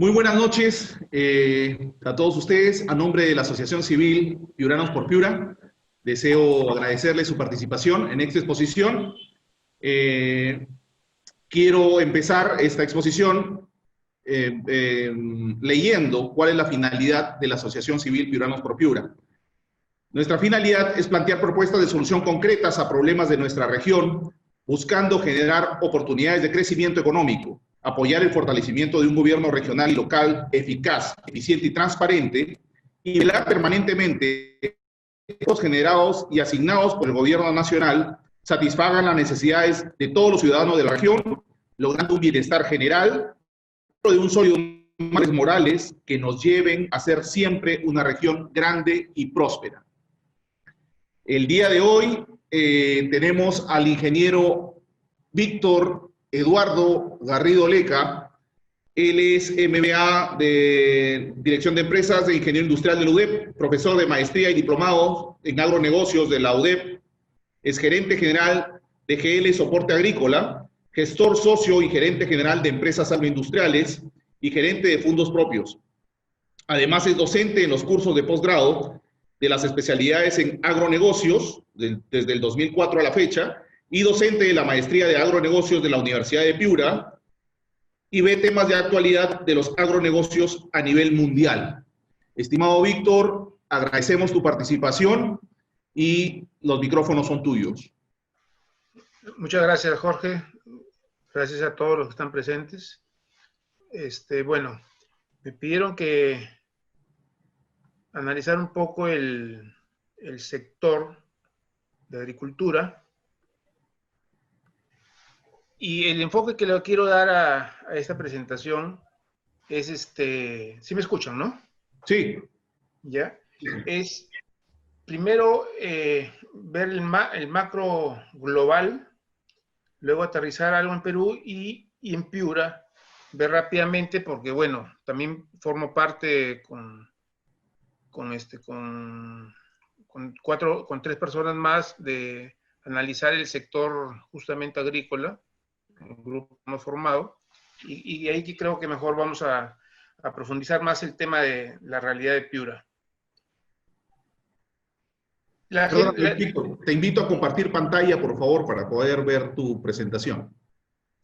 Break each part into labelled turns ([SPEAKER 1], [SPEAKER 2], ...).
[SPEAKER 1] Muy buenas noches a todos ustedes. A nombre de la Asociación Civil Piuranos por Piura, deseo agradecerles su participación en esta exposición. Eh, Quiero empezar esta exposición leyendo cuál es la finalidad de la Asociación Civil Piuranos por Piura. Nuestra finalidad es plantear propuestas de solución concretas a problemas de nuestra región, buscando generar oportunidades de crecimiento económico, apoyar el fortalecimiento de un gobierno regional y local eficaz, eficiente y transparente, y velar permanentemente que los generados y asignados por el gobierno nacional satisfagan las necesidades de todos los ciudadanos de la región, logrando un bienestar general de un sólido morales que nos lleven a ser siempre una región grande y próspera. El día de hoy tenemos al ingeniero Víctor Eduardo Garrido Leca. Él es MBA de Dirección de Empresas de Ingeniero Industrial de la UDEP, profesor de maestría y diplomado en agronegocios de la UDEP, es gerente general de GL Soporte Agrícola, gestor socio y gerente general de empresas agroindustriales y gerente de fondos propios. Además es docente en los cursos de posgrado de las especialidades en agronegocios desde el 2004 a la fecha y docente de la maestría de agronegocios de la Universidad de Piura y ve temas de actualidad de los agronegocios a nivel mundial. Estimado Víctor, agradecemos tu participación y los micrófonos son tuyos.
[SPEAKER 2] Muchas gracias, Jorge. Gracias a todos los que están presentes. Bueno, me pidieron que analizar un poco el sector de agricultura y el enfoque que le quiero dar a esta presentación es ¿sí me escuchan, no?
[SPEAKER 1] Sí.
[SPEAKER 2] ¿Ya? Es primero ver el macro global, luego aterrizar algo en Perú y en Piura, ver rápidamente, porque bueno, también formo parte con 3 personas más de analizar el sector justamente agrícola, un grupo hemos formado, y ahí creo que mejor vamos a profundizar más el tema de la realidad de Piura.
[SPEAKER 1] Víctor, te invito a compartir pantalla, por favor, para poder ver tu presentación.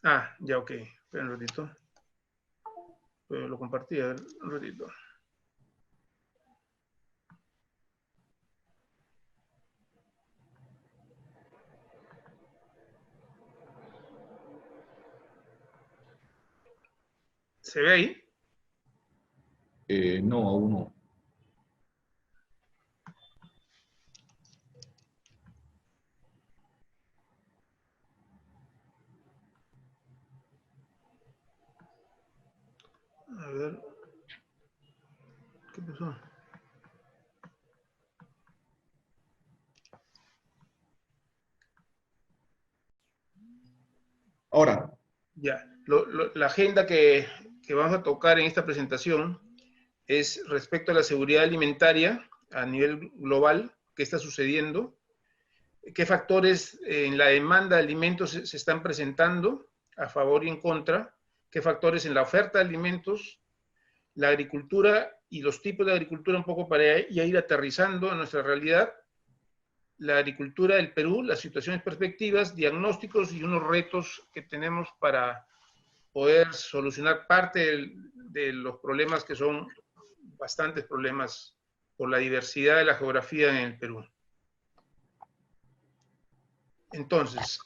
[SPEAKER 2] Ah, ya, ok. Espera un ratito. Lo compartí, a ver, un ratito. ¿Se ve ahí?
[SPEAKER 1] No, aún no.
[SPEAKER 2] A ver. ¿Qué pasó?
[SPEAKER 1] Ahora.
[SPEAKER 2] Ya. La agenda que vamos a tocar en esta presentación es respecto a la seguridad alimentaria a nivel global, qué está sucediendo, qué factores en la demanda de alimentos se están presentando a favor y en contra, qué factores en la oferta de alimentos, la agricultura y los tipos de agricultura un poco para ya ir aterrizando a nuestra realidad, la agricultura del Perú, las situaciones, perspectivas, diagnósticos y unos retos que tenemos para poder solucionar parte de los problemas que son bastantes problemas por la diversidad de la geografía en el Perú. Entonces,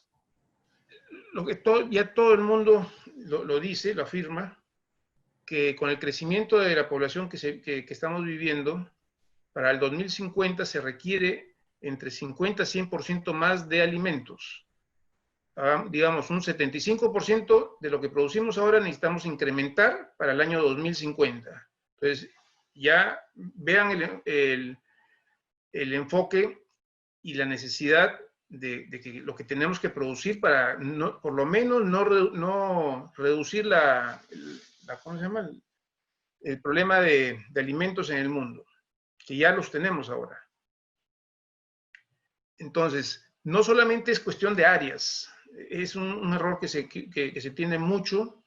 [SPEAKER 2] lo que ya todo el mundo lo dice, lo afirma, que con el crecimiento de la población que estamos viviendo, para el 2050 se requiere entre 50 y 100% más de alimentos. Digamos, un 75% de lo que producimos ahora necesitamos incrementar para el año 2050. Entonces, ya vean el enfoque y la necesidad de que lo que tenemos que producir para, por lo menos, no reducir ¿cómo se llama? El problema de alimentos en el mundo, que ya los tenemos ahora. Entonces, no solamente es cuestión de áreas, es un error que se tiene mucho,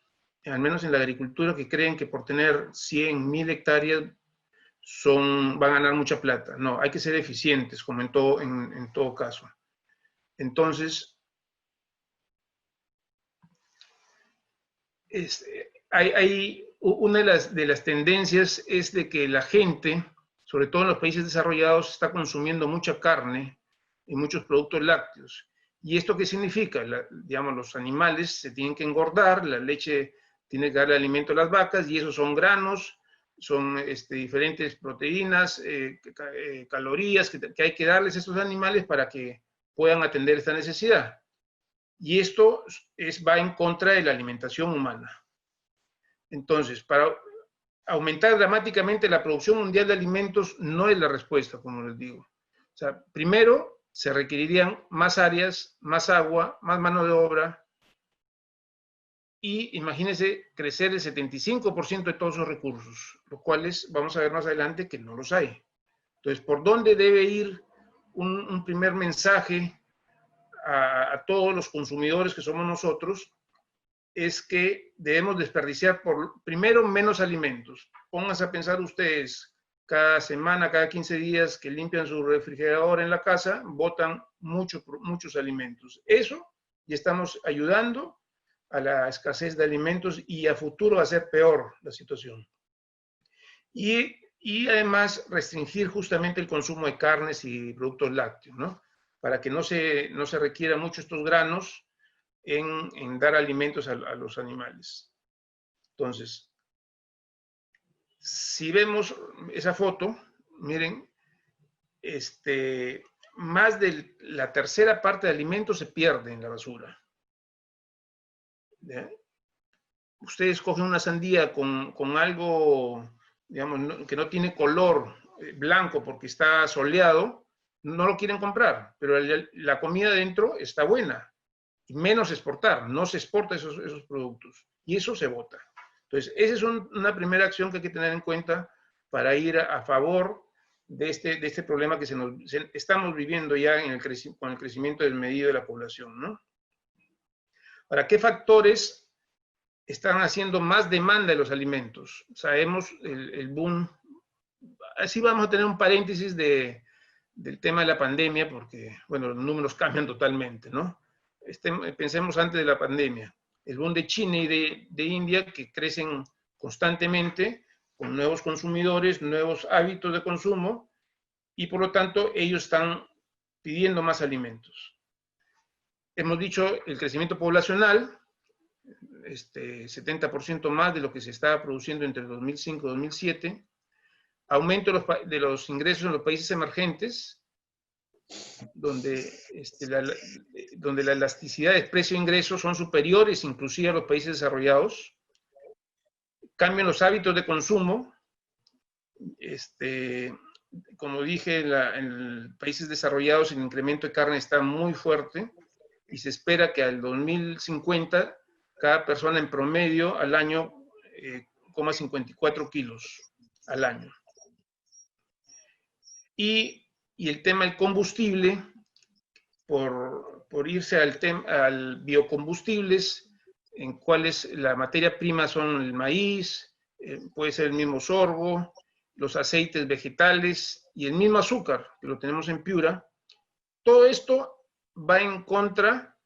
[SPEAKER 2] al menos en la agricultura, que creen que por tener 100, 1000 hectáreas van a ganar mucha plata. No, hay que ser eficientes, como en todo caso. Entonces, una de las tendencias es de que la gente, sobre todo en los países desarrollados, está consumiendo mucha carne y muchos productos lácteos. ¿Y esto qué significa? Digamos, los animales se tienen que engordar, la leche tiene que darle alimento a las vacas, y esos son granos, son diferentes proteínas, calorías que hay que darles a estos animales para que puedan atender esta necesidad. Y esto va en contra de la alimentación humana. Entonces, para aumentar dramáticamente la producción mundial de alimentos no es la respuesta, como les digo. O sea, primero se requerirían más áreas, más agua, más mano de obra, y imagínense crecer el 75% de todos esos recursos, los cuales vamos a ver más adelante que no los hay. Entonces, ¿por dónde debe ir un primer mensaje a todos los consumidores que somos nosotros? Es que debemos desperdiciar primero menos alimentos. Pónganse a pensar ustedes, cada semana, cada 15 días que limpian su refrigerador en la casa, botan muchos alimentos. Eso, y estamos ayudando a la escasez de alimentos, y a futuro va a ser peor la situación. Y además restringir justamente el consumo de carnes y productos lácteos, ¿no? Para que no se requiera mucho estos granos en dar alimentos a los animales. Entonces, si vemos esa foto, miren, más de la tercera parte de alimentos se pierde en la basura. ¿Ya? Ustedes cogen una sandía con algo, digamos, que no tiene color blanco porque está soleado, no lo quieren comprar, pero la comida dentro está buena. Y menos exportar, no se exporta esos productos, y eso se bota. Entonces, esa es una primera acción que hay que tener en cuenta para ir a favor de este problema que estamos viviendo ya con el crecimiento desmedido de la población, ¿no? Ahora, ¿qué factores están haciendo más demanda de los alimentos? Sabemos el boom. Así vamos a tener un paréntesis del tema de la pandemia, porque, bueno, los números cambian totalmente, ¿no? Pensemos antes de la pandemia. El boom de China y de India, que crecen constantemente con nuevos consumidores, nuevos hábitos de consumo, y por lo tanto ellos están pidiendo más alimentos. Hemos dicho el crecimiento poblacional, 70% más de lo que se estaba produciendo entre 2005 y 2007, aumento de los ingresos en los países emergentes, donde la elasticidad de precio-ingreso son superiores inclusive a los países desarrollados, cambian los hábitos de consumo, como dije, en países desarrollados el incremento de carne está muy fuerte, y se espera que al 2050 cada persona en promedio al año coma 54 kilos al año. Y el tema del combustible, por irse al biocombustibles, en cuales la materia prima son el maíz, puede ser el mismo sorgo, los aceites vegetales y el mismo azúcar, que lo tenemos en Piura. Todo esto va en contra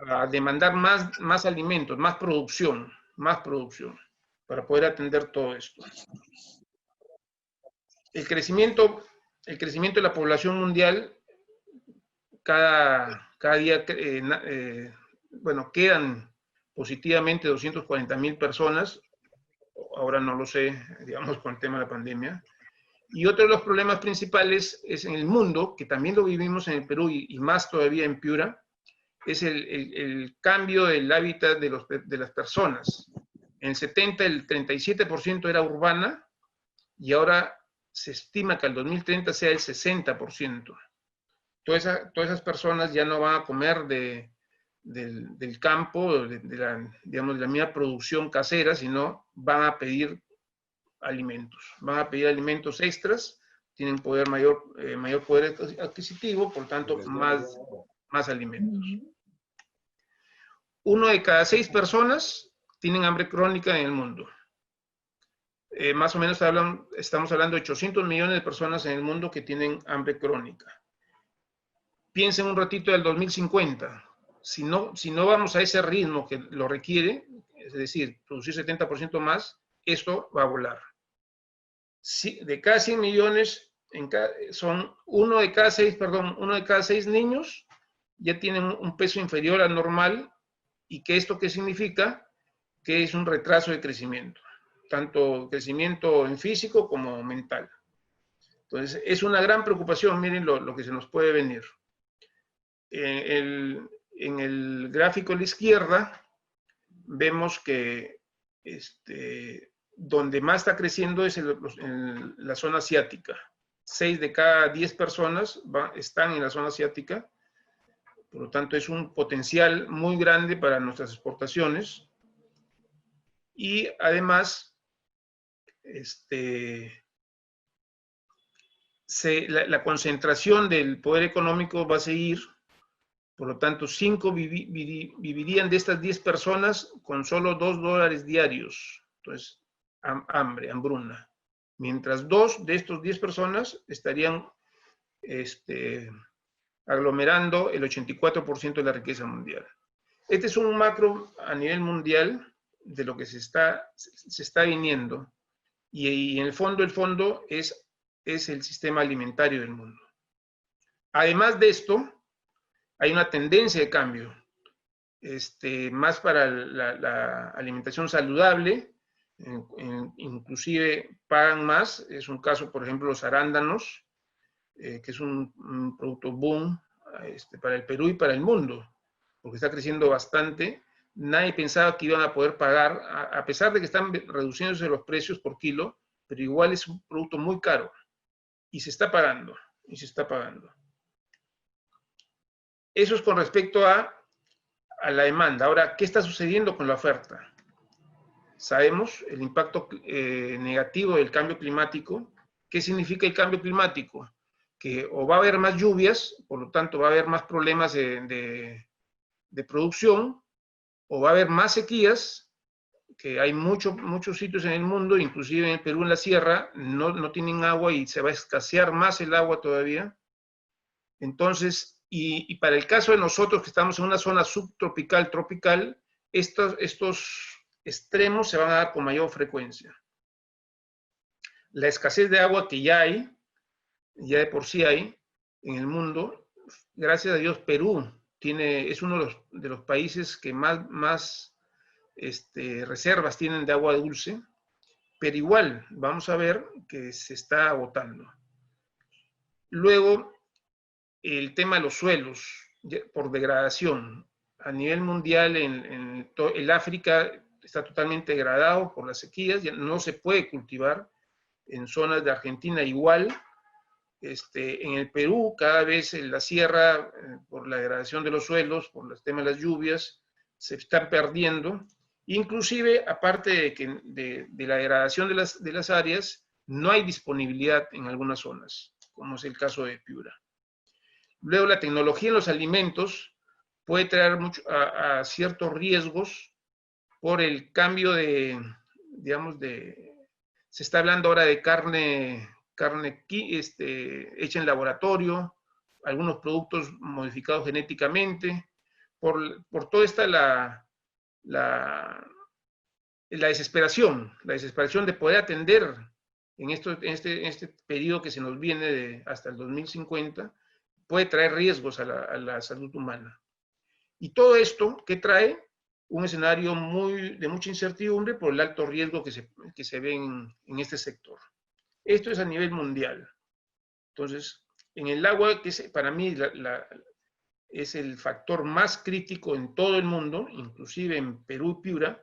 [SPEAKER 2] a demandar más alimentos, más producción, para poder atender todo esto. El crecimiento de la población mundial, cada día, quedan positivamente 240,000 personas, ahora no lo sé, digamos, con el tema de la pandemia. Y otro de los problemas principales es en el mundo, que también lo vivimos en el Perú y más todavía en Piura, es el cambio del hábitat de las personas. En el 70 el 37% era urbana, y ahora se estima que al 2030 sea el 60%. Todas esas personas ya no van a comer del campo, de la misma producción casera, sino van a pedir alimentos extras, tienen mayor poder adquisitivo, por tanto, más alimentos. 1 de cada 6 personas tienen hambre crónica en el mundo. Más o menos estamos hablando de 800 millones de personas en el mundo que tienen hambre crónica. Piensen un ratito del 2050. Si no vamos a ese ritmo que lo requiere, es decir, producir 70% más, esto va a volar. De cada 100 millones, uno de cada seis niños ya tienen un peso inferior al normal. ¿Y que esto qué significa? Que es un retraso de crecimiento, tanto crecimiento en físico como mental. Entonces, es una gran preocupación, miren lo que se nos puede venir. En el gráfico a la izquierda, vemos que donde más está creciendo es en la zona asiática. 6 de cada 10 personas están en la zona asiática. Por lo tanto, es un potencial muy grande para nuestras exportaciones. Y además, la concentración del poder económico va a seguir. Por lo tanto, 5 vivirían de estas 10 personas con solo $2 diarios. Entonces, hambruna. Mientras 2 de estos 10 personas estarían aglomerando el 84% de la riqueza mundial. Este es un macro a nivel mundial de lo que se está viniendo. Y en el fondo es el sistema alimentario del mundo. Además de esto, hay una tendencia de cambio, más para la alimentación saludable, inclusive pagan más. Es un caso, por ejemplo, los arándanos, que es un producto boom para el Perú y para el mundo, porque está creciendo bastante. Nadie pensaba que iban a poder pagar, a pesar de que están reduciéndose los precios por kilo, pero igual es un producto muy caro y se está pagando, Eso es con respecto a la demanda. Ahora, ¿qué está sucediendo con la oferta? Sabemos el impacto negativo del cambio climático. ¿Qué significa el cambio climático? Que o va a haber más lluvias, por lo tanto va a haber más problemas de producción, o va a haber más sequías, que hay muchos sitios en el mundo, inclusive en el Perú, en la sierra, no tienen agua y se va a escasear más el agua todavía. Entonces, y para el caso de nosotros que estamos en una zona subtropical, tropical, estos extremos se van a dar con mayor frecuencia. La escasez de agua que ya de por sí hay en el mundo, gracias a Dios Perú es uno de los países que más reservas tienen de agua dulce, pero igual vamos a ver que se está agotando. Luego, el tema de los suelos por degradación. A nivel mundial, el África está totalmente degradado por las sequías, ya no se puede cultivar. En zonas de Argentina igual. En el Perú, cada vez en la sierra, por la degradación de los suelos, por el tema de las lluvias, se están perdiendo. Inclusive, aparte de la degradación de las áreas, no hay disponibilidad en algunas zonas, como es el caso de Piura. Luego, la tecnología en los alimentos puede traer a ciertos riesgos por el cambio se está hablando ahora de carne hecha en laboratorio, algunos productos modificados genéticamente, por toda esta la desesperación de poder atender en este periodo que se nos viene hasta el 2050, puede traer riesgos a la salud humana. Y todo esto, ¿qué trae? Un escenario de mucha incertidumbre por el alto riesgo que se ve en este sector. Esto es a nivel mundial. Entonces, en el agua, que para mí es el factor más crítico en todo el mundo, inclusive en Perú y Piura,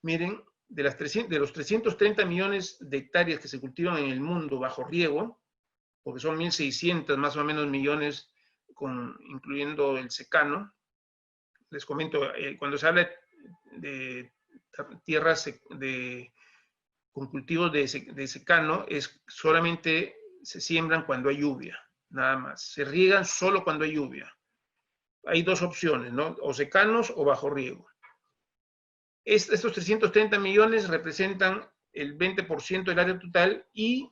[SPEAKER 2] miren, de los 330 millones de hectáreas que se cultivan en el mundo bajo riego, porque son 1.600 más o menos millones, incluyendo el secano. Les comento, cuando se habla de tierras con cultivos de secano, solamente se siembran cuando hay lluvia, nada más. Se riegan solo cuando hay lluvia. Hay dos opciones, ¿no? O secanos o bajo riego. estos 330 millones representan el 20% del área total y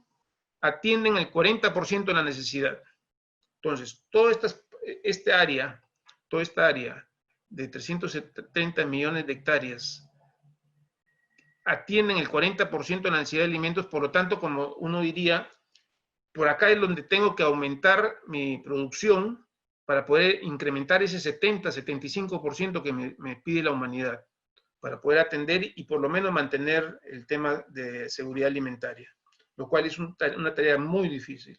[SPEAKER 2] atienden el 40% de la necesidad. Entonces, toda esta área de 330 millones de hectáreas atienden el 40% de la necesidad de alimentos, por lo tanto, como uno diría, por acá es donde tengo que aumentar mi producción para poder incrementar ese 70-75% que me pide la humanidad, para poder atender y por lo menos mantener el tema de seguridad alimentaria, lo cual es una tarea muy difícil,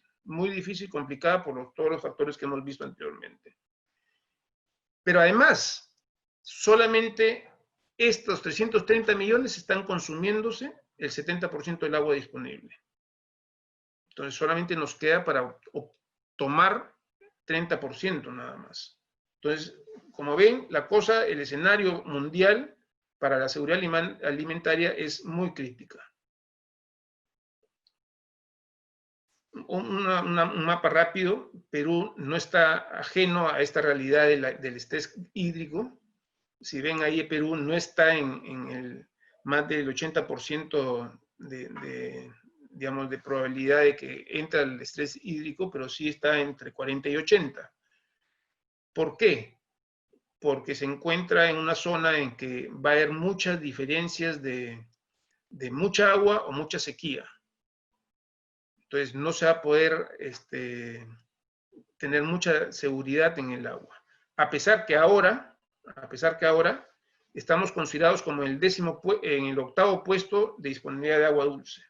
[SPEAKER 2] complicada por todos los factores que hemos visto anteriormente. Pero además, solamente estos 330 millones están consumiéndose el 70% del agua disponible. Entonces solamente nos queda para tomar 30% nada más. Entonces, como ven, el escenario mundial para la seguridad alimentaria es muy crítica. Un mapa rápido. Perú no está ajeno a esta realidad del estrés hídrico. Si ven ahí, Perú no está en el más del 80% digamos, de probabilidad de que entre el estrés hídrico, pero sí está entre 40 y 80. ¿Por qué? Porque se encuentra en una zona en que va a haber muchas diferencias de mucha agua o mucha sequía. Entonces no se va a poder tener mucha seguridad en el agua. A pesar que ahora estamos considerados como en el octavo puesto de disponibilidad de agua dulce,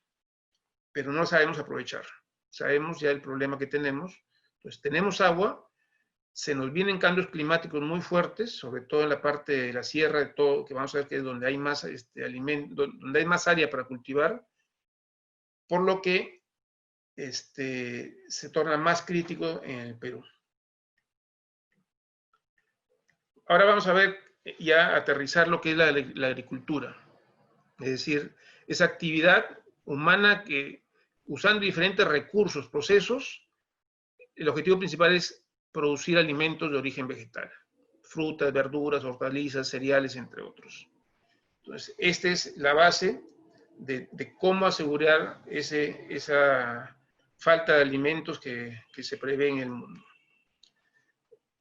[SPEAKER 2] pero no sabemos aprovechar. Sabemos ya el problema que tenemos. Entonces tenemos agua, se nos vienen cambios climáticos muy fuertes, sobre todo en la parte de la sierra, de todo, que vamos a ver que es donde hay más donde hay más área para cultivar, por lo que se torna más crítico en el Perú. Ahora vamos a ver ya aterrizar lo que es la agricultura. Es decir, esa actividad humana que, usando diferentes recursos, procesos, el objetivo principal es producir alimentos de origen vegetal. Frutas, verduras, hortalizas, cereales, entre otros. Entonces, esta es la base de cómo asegurar esa falta de alimentos que se prevé en el mundo.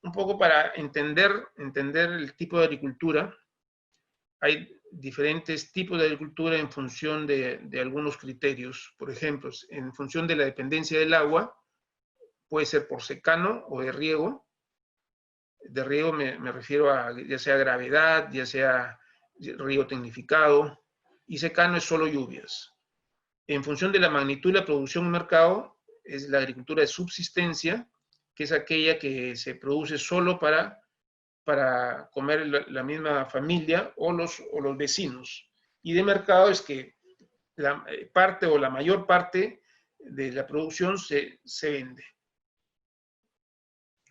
[SPEAKER 2] Un poco para entender el tipo de agricultura, hay diferentes tipos de agricultura en función de algunos criterios. Por ejemplo, en función de la dependencia del agua, puede ser por secano o de riego. De riego me refiero a ya sea gravedad, ya sea riego tecnificado, y secano es solo lluvias. En función de la magnitud de la producción en mercado, es la agricultura de subsistencia, que es aquella que se produce solo para comer la misma familia o los vecinos. Y de mercado es que la parte o la mayor parte de la producción se vende.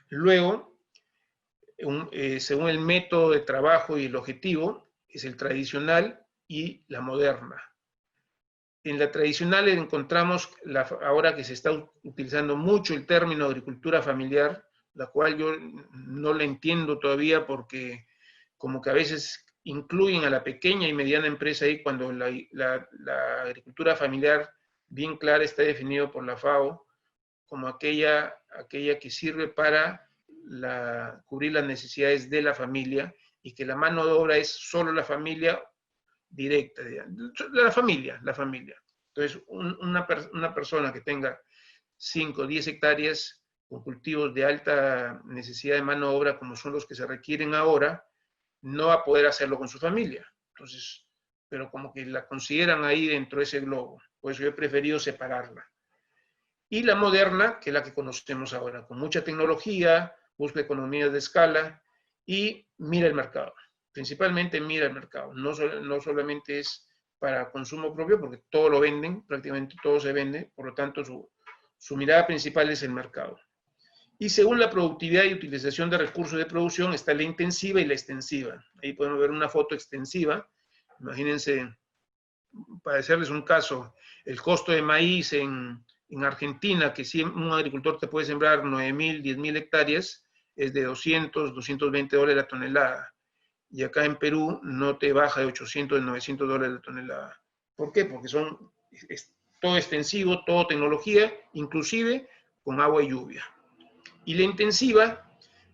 [SPEAKER 2] Luego, según el método de trabajo y el objetivo, es el tradicional y la moderna. En la tradicional encontramos, ahora que se está utilizando mucho el término agricultura familiar, la cual yo no la entiendo todavía porque como que a veces incluyen a la pequeña y mediana empresa ahí cuando la agricultura familiar bien clara está definido por la FAO como aquella que sirve para cubrir las necesidades de la familia y que la mano de obra es solo la familia directa, la familia. Entonces, una persona que tenga 5 o 10 hectáreas con cultivos de alta necesidad de mano de obra, como son los que se requieren ahora, no va a poder hacerlo con su familia. Entonces, pero como que la consideran ahí dentro de ese globo. Por eso yo he preferido separarla. Y la moderna, que es la que conocemos ahora, con mucha tecnología, busca economías de escala y mira el mercado. Principalmente mira el mercado. No solamente es para consumo propio, porque todo lo venden, prácticamente todo se vende, por lo tanto su mirada principal es el mercado. Y según la productividad y utilización de recursos de producción está la intensiva y la extensiva. Ahí podemos ver una foto extensiva. Imagínense, para hacerles un caso, el costo de maíz en Argentina, que si un agricultor te puede sembrar 9.000, 10.000 hectáreas, es de $200, $220 la tonelada. y acá en Perú no te baja de 800, de 900 dólares la tonelada. ¿Por qué? Porque es todo extensivo, todo tecnología, inclusive con agua y lluvia. Y la intensiva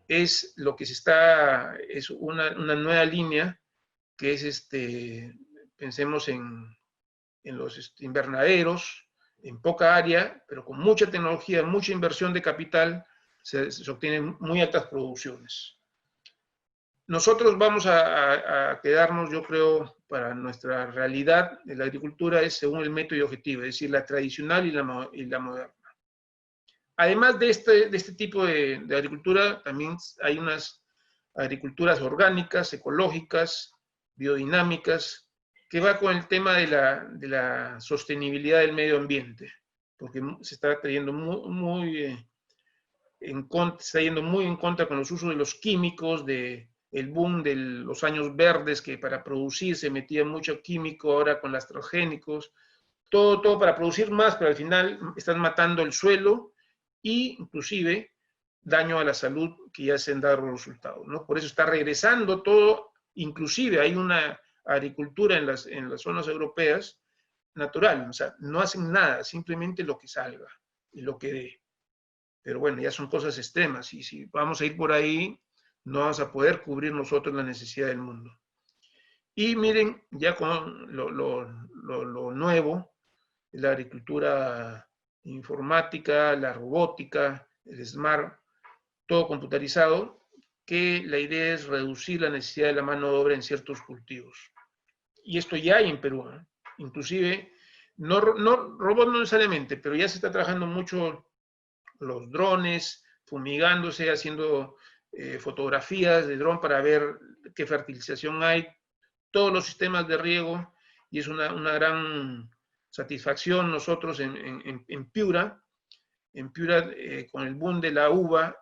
[SPEAKER 2] es lo que es una nueva línea que es, pensemos en los invernaderos, en poca área, pero con mucha tecnología, mucha inversión de capital, se obtienen muy altas producciones. Nosotros vamos a quedarnos, yo creo, para nuestra realidad de la agricultura es según el método y objetivo, es decir, la tradicional y la moderna. Además de este tipo de agricultura, también hay unas agriculturas orgánicas, ecológicas, biodinámicas, que va con el tema de la sostenibilidad del medio ambiente, porque se está trayendo está yendo muy en contra con los usos de los químicos, el boom de los años verdes, que para producir se metía mucho químico, ahora con los transgénicos, todo para producir más, pero al final están matando el suelo e inclusive daño a la salud que ya se han dado los resultados, ¿no? Por eso está regresando todo, inclusive hay una agricultura en las zonas europeas natural, o sea, no hacen nada, simplemente lo que salga y lo que dé. Pero bueno, ya son cosas extremas y si vamos a ir por ahí, no vamos a poder cubrir nosotros la necesidad del mundo. Y miren, ya con lo nuevo, la agricultura informática, la robótica, el smart, todo computarizado, que la idea es reducir la necesidad de la mano de obra en ciertos cultivos. Y esto ya hay en Perú, ¿eh? Inclusive, robots no necesariamente, pero ya se está trabajando mucho los drones, fumigándose, haciendo fotografías de dron para ver qué fertilización hay, todos los sistemas de riego, y es una gran satisfacción nosotros en Piura. En Piura, con el boom de la uva,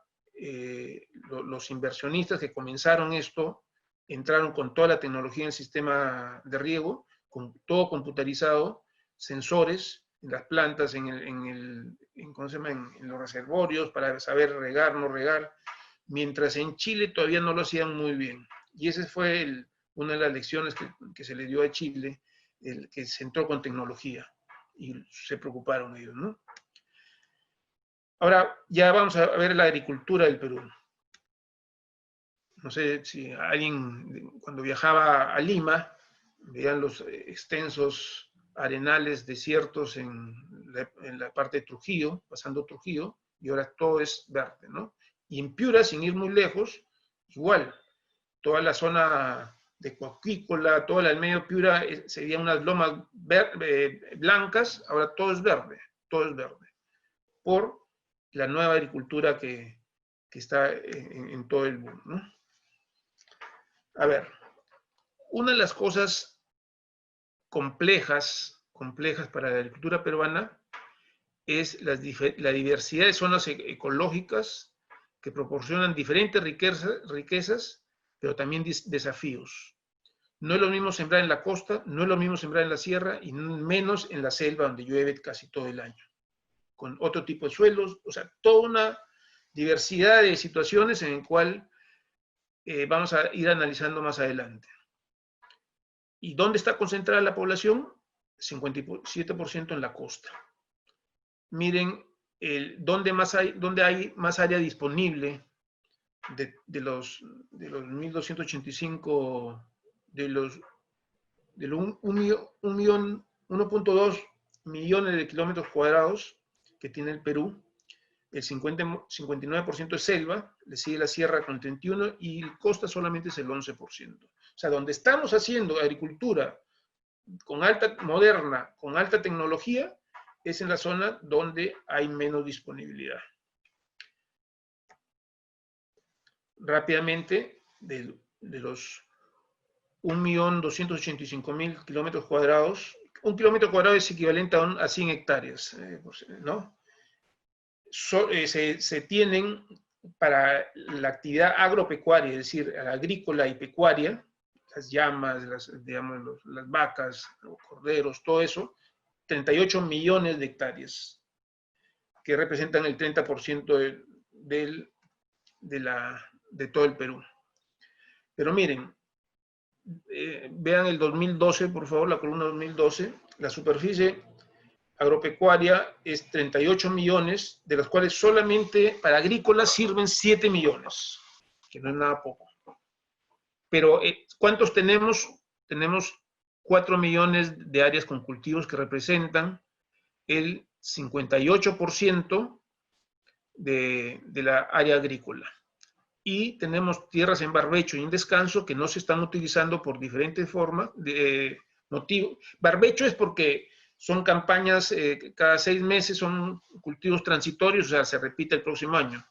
[SPEAKER 2] los inversionistas que comenzaron esto entraron con toda la tecnología en el sistema de riego, con todo computarizado, sensores en las plantas, ¿cómo se llama? En los reservorios para saber regar, no regar, mientras en Chile todavía no lo hacían muy bien. Y esa fue una de las lecciones que se le dio a Chile, que se entró con tecnología y se preocuparon ellos, ¿no? Ahora ya vamos a ver la agricultura del Perú. No sé si alguien cuando viajaba a Lima veían los extensos arenales desiertos en la parte de Trujillo, pasando Trujillo, y ahora todo es verde, ¿no? Y en Piura, sin ir muy lejos, igual, toda la zona de Coquícola, toda el medio Piura, serían unas lomas blancas, ahora todo es verde, por la nueva agricultura que está en todo el mundo, ¿no? A ver, una de las cosas complejas para la agricultura peruana es la diversidad de zonas ecológicas que proporcionan diferentes riquezas, pero también desafíos. No es lo mismo sembrar en la costa, no es lo mismo sembrar en la sierra y menos en la selva donde llueve casi todo el año, con otro tipo de suelos, o sea, toda una diversidad de situaciones en el cual vamos a ir analizando más adelante. ¿Y dónde está concentrada la población? 57% en la costa. Miren, dónde hay más área disponible de los 1.285, de los 1.2 millones de kilómetros cuadrados que tiene el Perú. El 59% es selva, le sigue la sierra con 31% y el costa solamente es el 11%. O sea, donde estamos haciendo agricultura moderna, con alta tecnología, es en la zona donde hay menos disponibilidad. Rápidamente, de los 1.285.000 kilómetros cuadrados, un kilómetro cuadrado es equivalente a 100 hectáreas, ¿no? Se tienen para la actividad agropecuaria, es decir, agrícola y pecuaria, las llamas, las vacas, los corderos, todo eso, 38 millones de hectáreas, que representan el 30% de todo el Perú. Pero miren, vean el 2012, por favor, la columna 2012. La superficie agropecuaria es 38 millones, de los cuales solamente para agrícolas sirven 7 millones, que no es nada poco. Pero, ¿cuántos tenemos? Tenemos 4 millones de áreas con cultivos que representan el 58% de la área agrícola. Y tenemos tierras en barbecho y en descanso que no se están utilizando por diferentes formas, motivos. Barbecho es porque son campañas, cada 6 meses son cultivos transitorios, o sea, se repite el próximo año.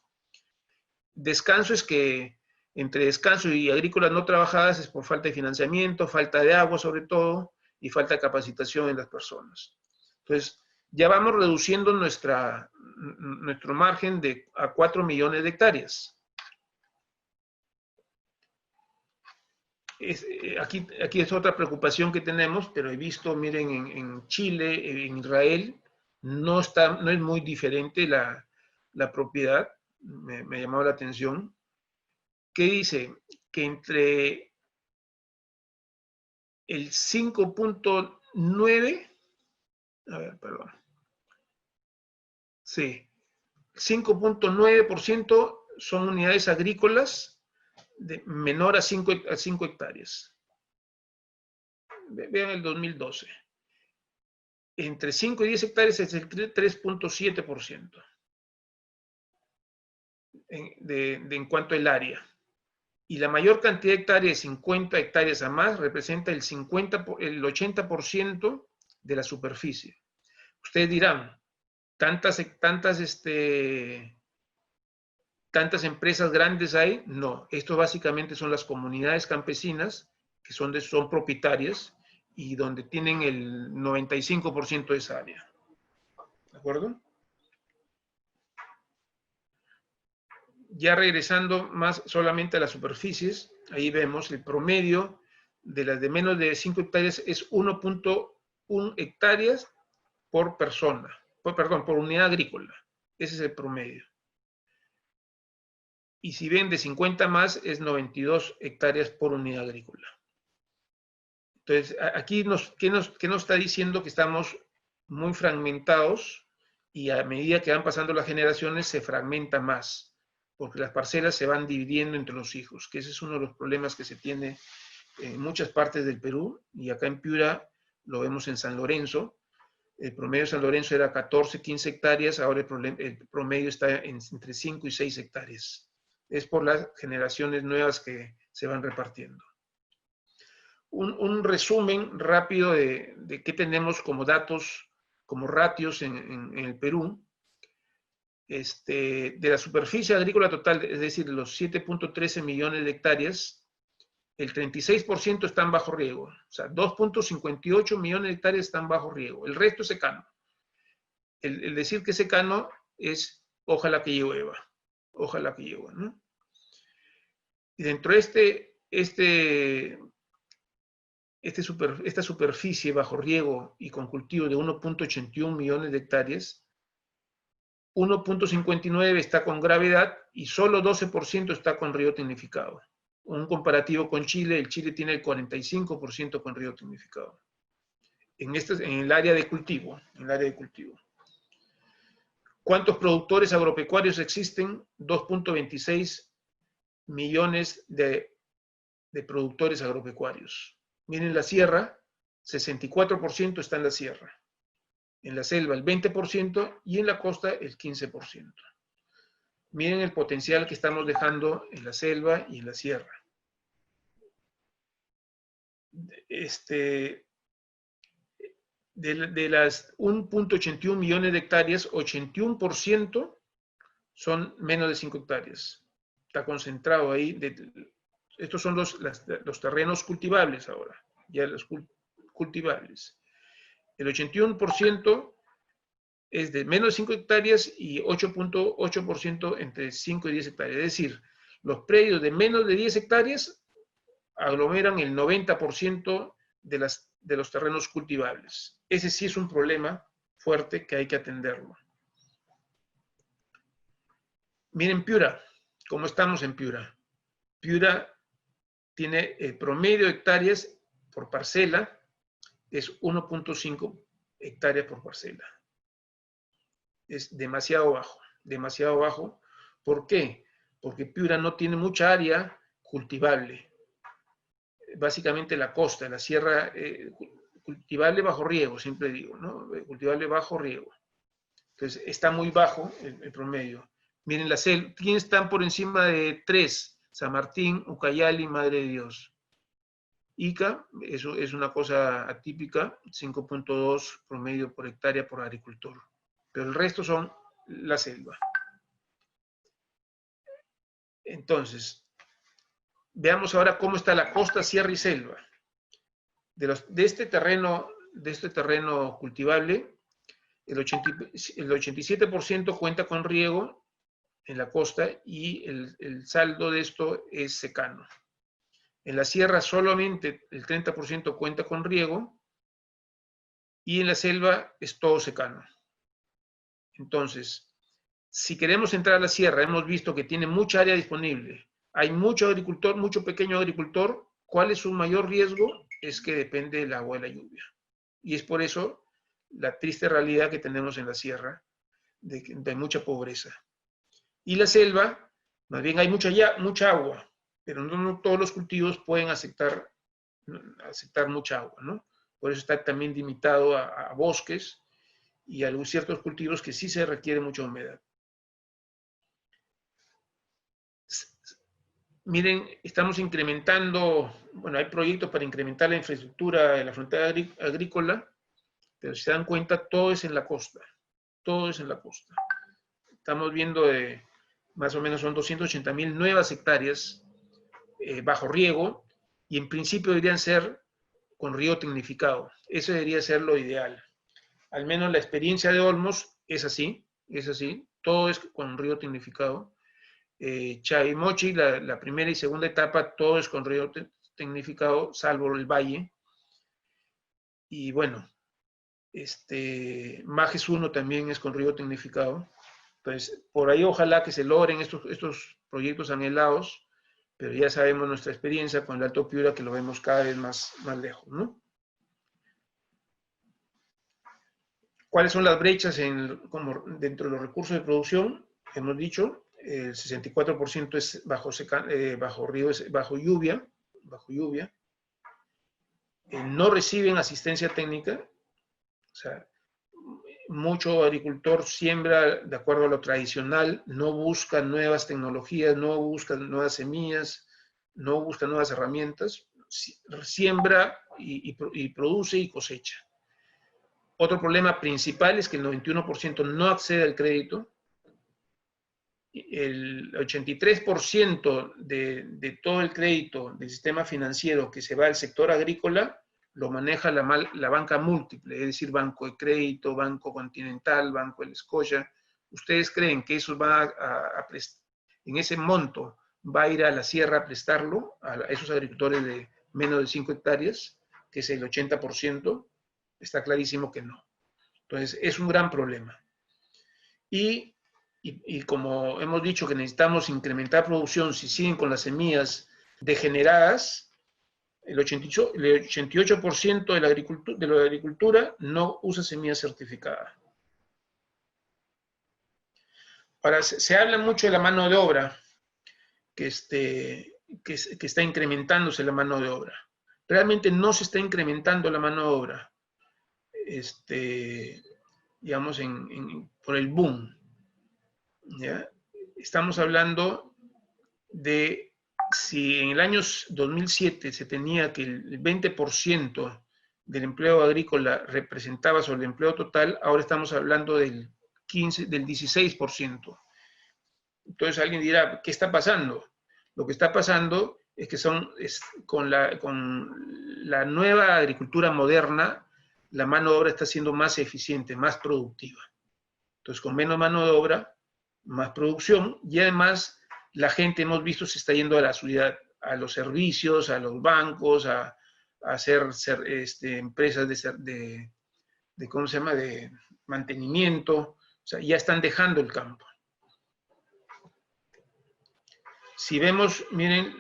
[SPEAKER 2] Descanso es que entre descanso y agrícolas no trabajadas es por falta de financiamiento, falta de agua sobre todo, y falta de capacitación en las personas. Entonces, ya vamos reduciendo nuestro margen a 4 millones de hectáreas. Aquí es otra preocupación que tenemos, pero he visto, miren, en Chile, en Israel, no es muy diferente la propiedad, me ha llamado la atención, que dice que entre el 5.9, a ver, perdón, sí, 5.9% son unidades agrícolas de menor a 5 hectáreas. Vean el 2012. Entre 5 y 10 hectáreas es el 3.7% en cuanto al área. Y la mayor cantidad de hectáreas, 50 hectáreas a más, representa el 80% de la superficie. Ustedes dirán, ¿tantas empresas grandes hay? No, esto básicamente son las comunidades campesinas que son propietarias y donde tienen el 95% de esa área. ¿De acuerdo? Ya regresando más solamente a las superficies, ahí vemos el promedio de las de menos de 5 hectáreas es 1.1 hectáreas por persona, por unidad agrícola. Ese es el promedio. Y si ven de 50 más, es 92 hectáreas por unidad agrícola. Entonces, aquí ¿qué nos está diciendo? Que estamos muy fragmentados y a medida que van pasando las generaciones se fragmenta más, porque las parcelas se van dividiendo entre los hijos, que ese es uno de los problemas que se tiene en muchas partes del Perú, y acá en Piura lo vemos en San Lorenzo. El promedio de San Lorenzo era 14, 15 hectáreas, ahora el promedio está entre 5 y 6 hectáreas. Es por las generaciones nuevas que se van repartiendo. Un resumen rápido de qué tenemos como datos, como ratios en el Perú. De la superficie agrícola total, es decir, de los 7.13 millones de hectáreas, el 36% está en bajo riego. O sea, 2.58 millones de hectáreas están bajo riego. El resto es secano. El decir que es secano es ojalá que llueva. Ojalá que llueva, ¿no? Y dentro de esta superficie bajo riego y con cultivo de 1.81 millones de hectáreas, 1.59 está con gravedad y solo 12% está con río tecnificado. Un comparativo con Chile, el Chile tiene el 45% con río tecnificado. En el área de cultivo, ¿Cuántos productores agropecuarios existen? 2.26 millones de productores agropecuarios. Miren la sierra, 64% está en la sierra. En la selva el 20% y en la costa el 15%. Miren el potencial que estamos dejando en la selva y en la sierra. De las 1.81 millones de hectáreas, 81% son menos de 5 hectáreas. Está concentrado ahí. Estos son los terrenos cultivables ahora, ya los cultivables. El 81% es de menos de 5 hectáreas y 8.8% entre 5 y 10 hectáreas. Es decir, los predios de menos de 10 hectáreas aglomeran el 90% de los terrenos cultivables. Ese sí es un problema fuerte que hay que atenderlo. Miren Piura, ¿cómo estamos en Piura? Piura tiene el promedio de hectáreas por parcela, es 1.5 hectáreas por parcela. Es demasiado bajo, demasiado bajo. ¿Por qué? Porque Piura no tiene mucha área cultivable. Básicamente la costa, la sierra, cultivable bajo riego, siempre digo, ¿no? Cultivable bajo riego. Entonces, está muy bajo el promedio. Miren la selva, ¿quiénes están por encima de 3? San Martín, Ucayali, Madre de Dios. Ica, eso es una cosa atípica, 5.2 promedio por hectárea por agricultor. Pero el resto son la selva. Entonces, veamos ahora cómo está la costa, sierra y selva. De este terreno cultivable, el 87% cuenta con riego en la costa y el saldo de esto es secano. En la sierra solamente el 30% cuenta con riego y en la selva es todo secano. Entonces, si queremos entrar a la sierra, hemos visto que tiene mucha área disponible, hay mucho agricultor, mucho pequeño agricultor. ¿Cuál es su mayor riesgo? Es que depende del agua de la lluvia. Y es por eso la triste realidad que tenemos en la sierra, de que hay mucha pobreza. Y la selva, más bien hay mucha agua, pero no todos los cultivos pueden aceptar mucha agua, ¿no? Por eso está también limitado a bosques y a ciertos cultivos que sí se requiere mucha humedad. Miren, estamos incrementando, bueno, hay proyectos para incrementar la infraestructura de la frontera agrícola, pero si se dan cuenta, todo es en la costa. Todo es en la costa. Estamos viendo más o menos son 280.000 nuevas hectáreas bajo riego, y en principio deberían ser con riego tecnificado. Eso debería ser lo ideal. Al menos la experiencia de Olmos es así, todo es con riego tecnificado. Chavimochi, la primera y segunda etapa, todo es con riego tecnificado, salvo el valle. Y bueno, Majes 1 también es con riego tecnificado. Entonces, por ahí ojalá que se logren estos proyectos anhelados, pero ya sabemos nuestra experiencia con el Alto Piura que lo vemos cada vez más lejos, ¿no? ¿Cuáles son las brechas dentro de los recursos de producción? Hemos dicho, el 64% es bajo lluvia. No reciben asistencia técnica, o sea, mucho agricultor siembra de acuerdo a lo tradicional, no busca nuevas tecnologías, no busca nuevas semillas, no busca nuevas herramientas, siembra y produce y cosecha. Otro problema principal es que el 91% no accede al crédito. El 83% de todo el crédito del sistema financiero que se va al sector agrícola lo maneja la banca múltiple, es decir, Banco de Crédito, Banco Continental, Banco del Scotia. ¿Ustedes creen que eso en ese monto va a ir a la sierra a prestarlo a esos agricultores de menos de 5 hectáreas, que es el 80%? Está clarísimo que no. Entonces, es un gran problema. Y como hemos dicho que necesitamos incrementar producción si siguen con las semillas degeneradas, el 88% de la agricultura no usa semilla certificada. Ahora, se habla mucho de la mano de obra, que está incrementándose la mano de obra. Realmente no se está incrementando la mano de obra, digamos, por el boom. ¿Ya? Estamos hablando de si en el año 2007 se tenía que el 20% del empleo agrícola representaba sobre el empleo total, ahora estamos hablando del 16%. Entonces alguien dirá, ¿qué está pasando? Lo que está pasando es que con la nueva agricultura moderna, la mano de obra está siendo más eficiente, más productiva. Entonces, con menos mano de obra, más producción, y además la gente, hemos visto, se está yendo a la ciudad, a los servicios, a los bancos, a hacer empresas de ¿cómo se llama?, de mantenimiento. O sea, ya están dejando el campo. Si vemos, miren,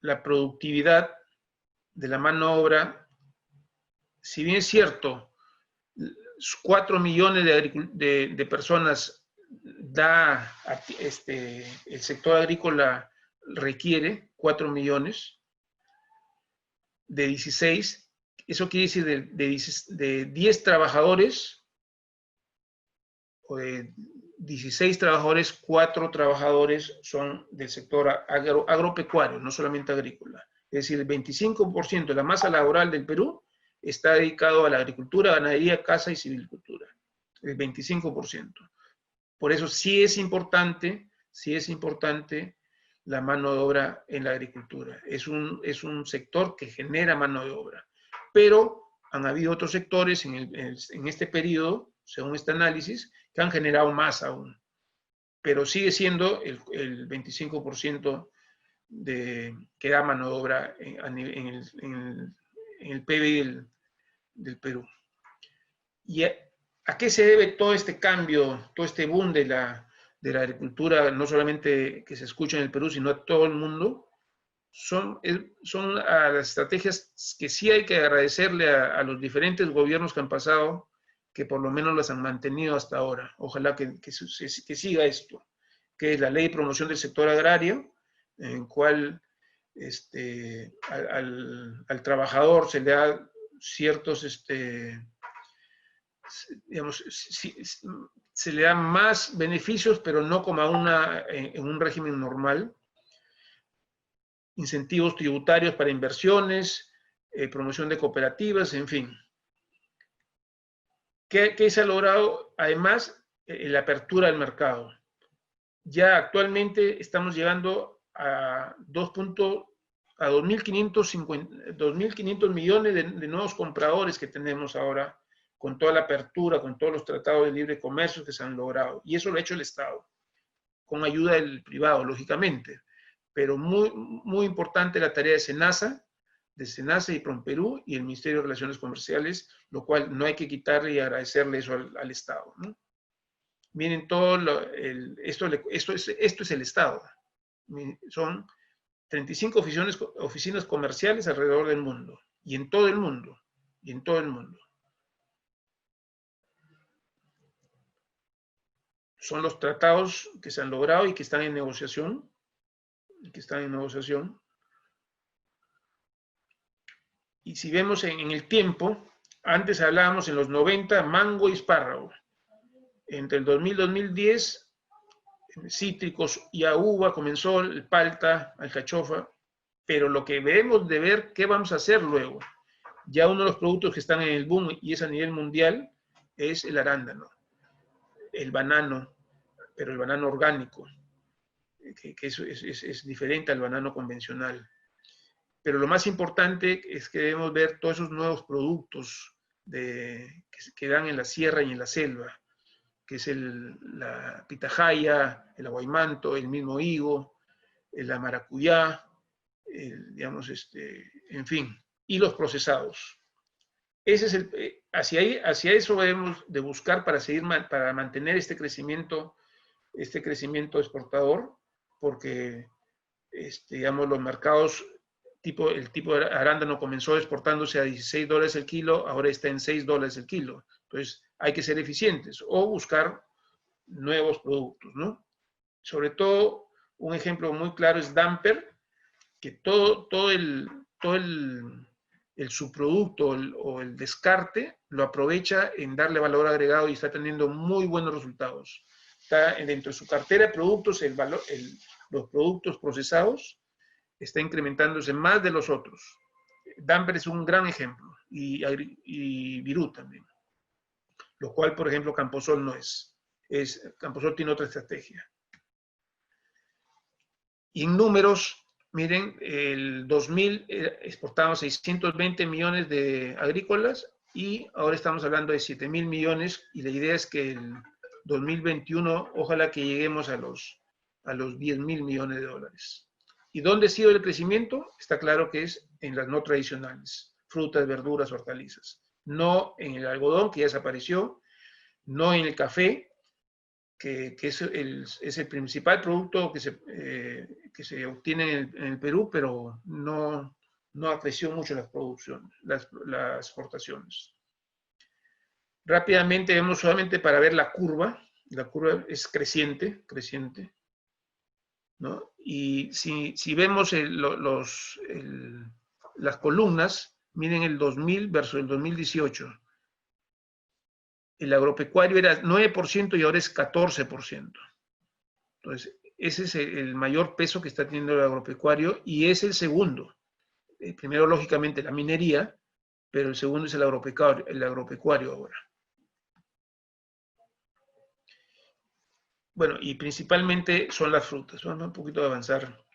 [SPEAKER 2] la productividad de la mano de obra, si bien es cierto, 4 millones de personas el sector agrícola requiere 4 millones de 16, eso quiere decir de 10 trabajadores o de 16 trabajadores, 4 trabajadores son del sector agropecuario, no solamente agrícola. Es decir, el 25% de la masa laboral del Perú está dedicado a la agricultura, ganadería, caza y silvicultura. El 25%. Por eso sí es importante la mano de obra en la agricultura. Es un sector que genera mano de obra. Pero han habido otros sectores en este periodo, según este análisis, que han generado más aún. Pero sigue siendo el 25% que da mano de obra en el PIB del Perú. ¿Y a qué se debe todo este cambio, todo este boom de la agricultura, no solamente que se escucha en el Perú, sino en todo el mundo? Son las estrategias que sí hay que agradecerle a los diferentes gobiernos que han pasado, que por lo menos las han mantenido hasta ahora. Ojalá que siga esto, que es la Ley de Promoción del Sector Agrario, en cual al trabajador se le da ciertos, digamos, se le dan más beneficios, pero no como en un régimen normal. Incentivos tributarios para inversiones, promoción de cooperativas, en fin. ¿Qué se ha logrado? Además, la apertura del mercado. Ya actualmente estamos llegando a 2.500 millones de nuevos compradores que tenemos ahora, con toda la apertura, con todos los tratados de libre comercio que se han logrado. Y eso lo ha hecho el Estado, con ayuda del privado, lógicamente. Pero muy, muy importante la tarea de SENASA y PROMPERÚ y el Ministerio de Relaciones Comerciales, lo cual no hay que quitarle y agradecerle eso al Estado, ¿no? Miren, esto es el Estado. Son 35 oficinas comerciales alrededor del mundo, y en todo el mundo, Son los tratados que se han logrado y que están en negociación, Y si vemos en el tiempo, antes hablábamos en los 90, mango y espárrago. Entre el 2000 y 2010, cítricos y a uva comenzó el palta, alcachofa, pero lo que debemos de ver, ¿qué vamos a hacer luego? Ya uno de los productos que están en el boom, y es a nivel mundial, es el arándano, el banano, pero el banano orgánico, que es diferente al banano convencional. Pero lo más importante es que debemos ver todos esos nuevos productos que dan en la sierra y en la selva, que es la pitahaya, el aguaymanto, el mismo higo, la maracuyá, digamos, en fin, y los procesados. Hacia eso debemos de buscar para mantener este crecimiento exportador, porque digamos, los mercados, el tipo de arándano comenzó exportándose a $16 el kilo, ahora está en $6 el kilo. Entonces, hay que ser eficientes o buscar nuevos productos, ¿no? Sobre todo, un ejemplo muy claro es Damper, que todo el subproducto o el descarte lo aprovecha en darle valor agregado y está teniendo muy buenos resultados. Está dentro de su cartera de productos, los productos procesados está incrementándose más de los otros. Damper es un gran ejemplo, y Virú también. Lo cual, por ejemplo, Camposol no es. Camposol tiene otra estrategia. Y en números, miren, el 2000 exportábamos 620 millones de agrícolas y ahora estamos hablando de 7.000 millones, y la idea es que el 2021 ojalá que lleguemos a los 10.000 millones de dólares. ¿Y dónde ha sido el crecimiento? Está claro que es en las no tradicionales, frutas, verduras, hortalizas. No en el algodón, que ya desapareció, no en el café, es el principal producto que se obtiene en el Perú, pero no ha crecido mucho las producciones, las exportaciones. Rápidamente vemos solamente para ver la curva es creciente, ¿no? Y si vemos las columnas, miren el 2000 versus el 2018. El agropecuario era 9% y ahora es 14%. Entonces, ese es el mayor peso que está teniendo el agropecuario y es el segundo. Primero, lógicamente, la minería, pero el segundo es el agropecuario ahora. Bueno, y principalmente son las frutas. Vamos un poquito a avanzar.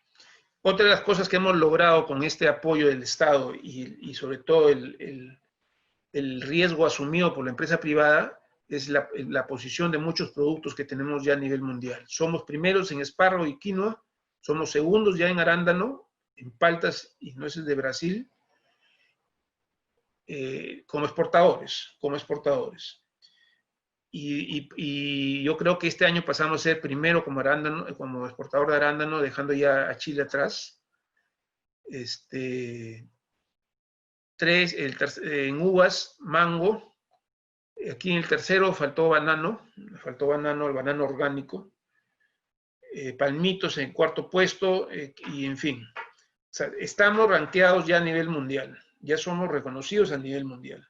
[SPEAKER 2] Otra de las cosas que hemos logrado con este apoyo del Estado y sobre todo el riesgo asumido por la empresa privada es la posición de muchos productos que tenemos ya a nivel mundial. Somos primeros en espárrago y quinoa, somos segundos ya en arándano, en paltas y nueces de Brasil, como exportadores. Y yo creo que este año pasamos a ser primero como exportador de arándano, dejando ya a Chile atrás. En uvas, mango. Aquí en el tercero faltó banano, el banano orgánico. Palmitos en cuarto puesto, y en fin. O sea, estamos rankeados ya a nivel mundial. Ya somos reconocidos a nivel mundial.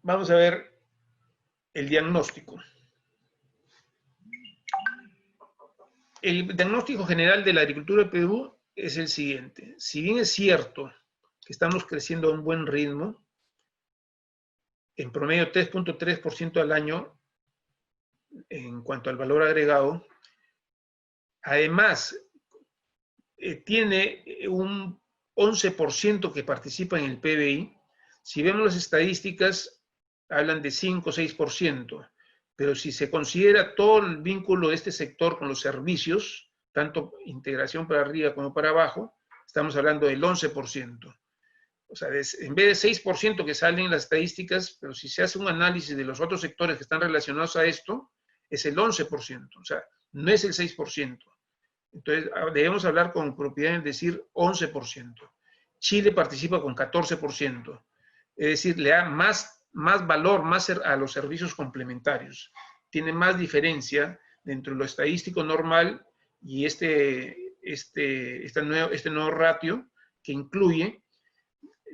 [SPEAKER 2] Vamos a ver el diagnóstico. El diagnóstico general de la agricultura de Perú es el siguiente. Si bien es cierto que estamos creciendo a un buen ritmo, en promedio 3.3% al año en cuanto al valor agregado, además tiene un 11% que participa en el PBI. Si vemos las estadísticas, hablan de 5 o 6%, pero si se considera todo el vínculo de este sector con los servicios, tanto integración para arriba como para abajo, estamos hablando del 11%. O sea, en vez de 6% que salen en las estadísticas, pero si se hace un análisis de los otros sectores que están relacionados a esto, es el 11%, o sea, no es el 6%. Entonces, debemos hablar con propiedad en decir 11%. Chile participa con 14%, es decir, le da más valor a los servicios complementarios. Tiene más diferencia dentro de lo estadístico normal y este nuevo ratio que incluye.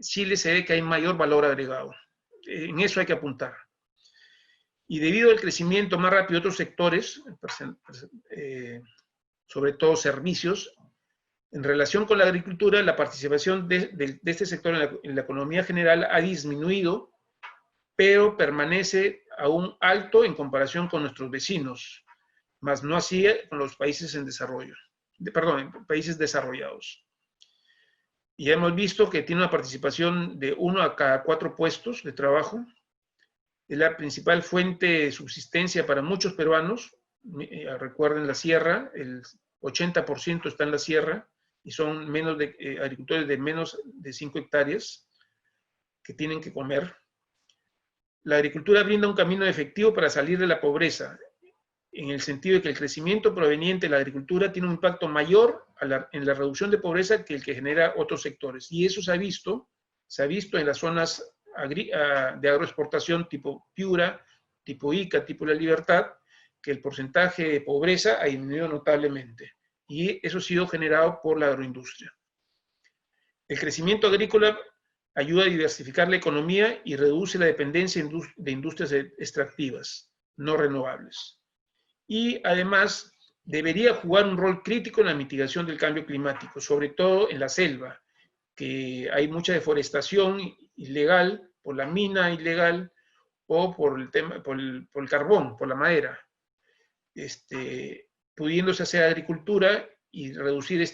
[SPEAKER 2] Chile se ve que hay mayor valor agregado. En eso hay que apuntar. Y debido al crecimiento más rápido de otros sectores, sobre todo servicios, en relación con la agricultura, la participación de este sector en la economía general ha disminuido, pero permanece aún alto en comparación con nuestros vecinos, más no así con los países en desarrollo, en países desarrollados. Y hemos visto que tiene una participación de 1 a cada 4 puestos de trabajo. Es la principal fuente de subsistencia para muchos peruanos. Recuerden la sierra, el 80% está en la sierra y son agricultores de menos de 5 hectáreas que tienen que comer. La agricultura brinda un camino efectivo para salir de la pobreza, en el sentido de que el crecimiento proveniente de la agricultura tiene un impacto mayor en la reducción de pobreza que el que genera otros sectores. Y eso se ha visto en las zonas de agroexportación tipo Piura, tipo Ica, tipo La Libertad, que el porcentaje de pobreza ha disminuido notablemente. Y eso ha sido generado por la agroindustria. El crecimiento agrícola ayuda a diversificar la economía y reduce la dependencia de industrias extractivas no renovables. Y además debería jugar un rol crítico en la mitigación del cambio climático, sobre todo en la selva, que hay mucha deforestación ilegal por la mina ilegal o por el carbón, por la madera, pudiéndose hacer agricultura y reducir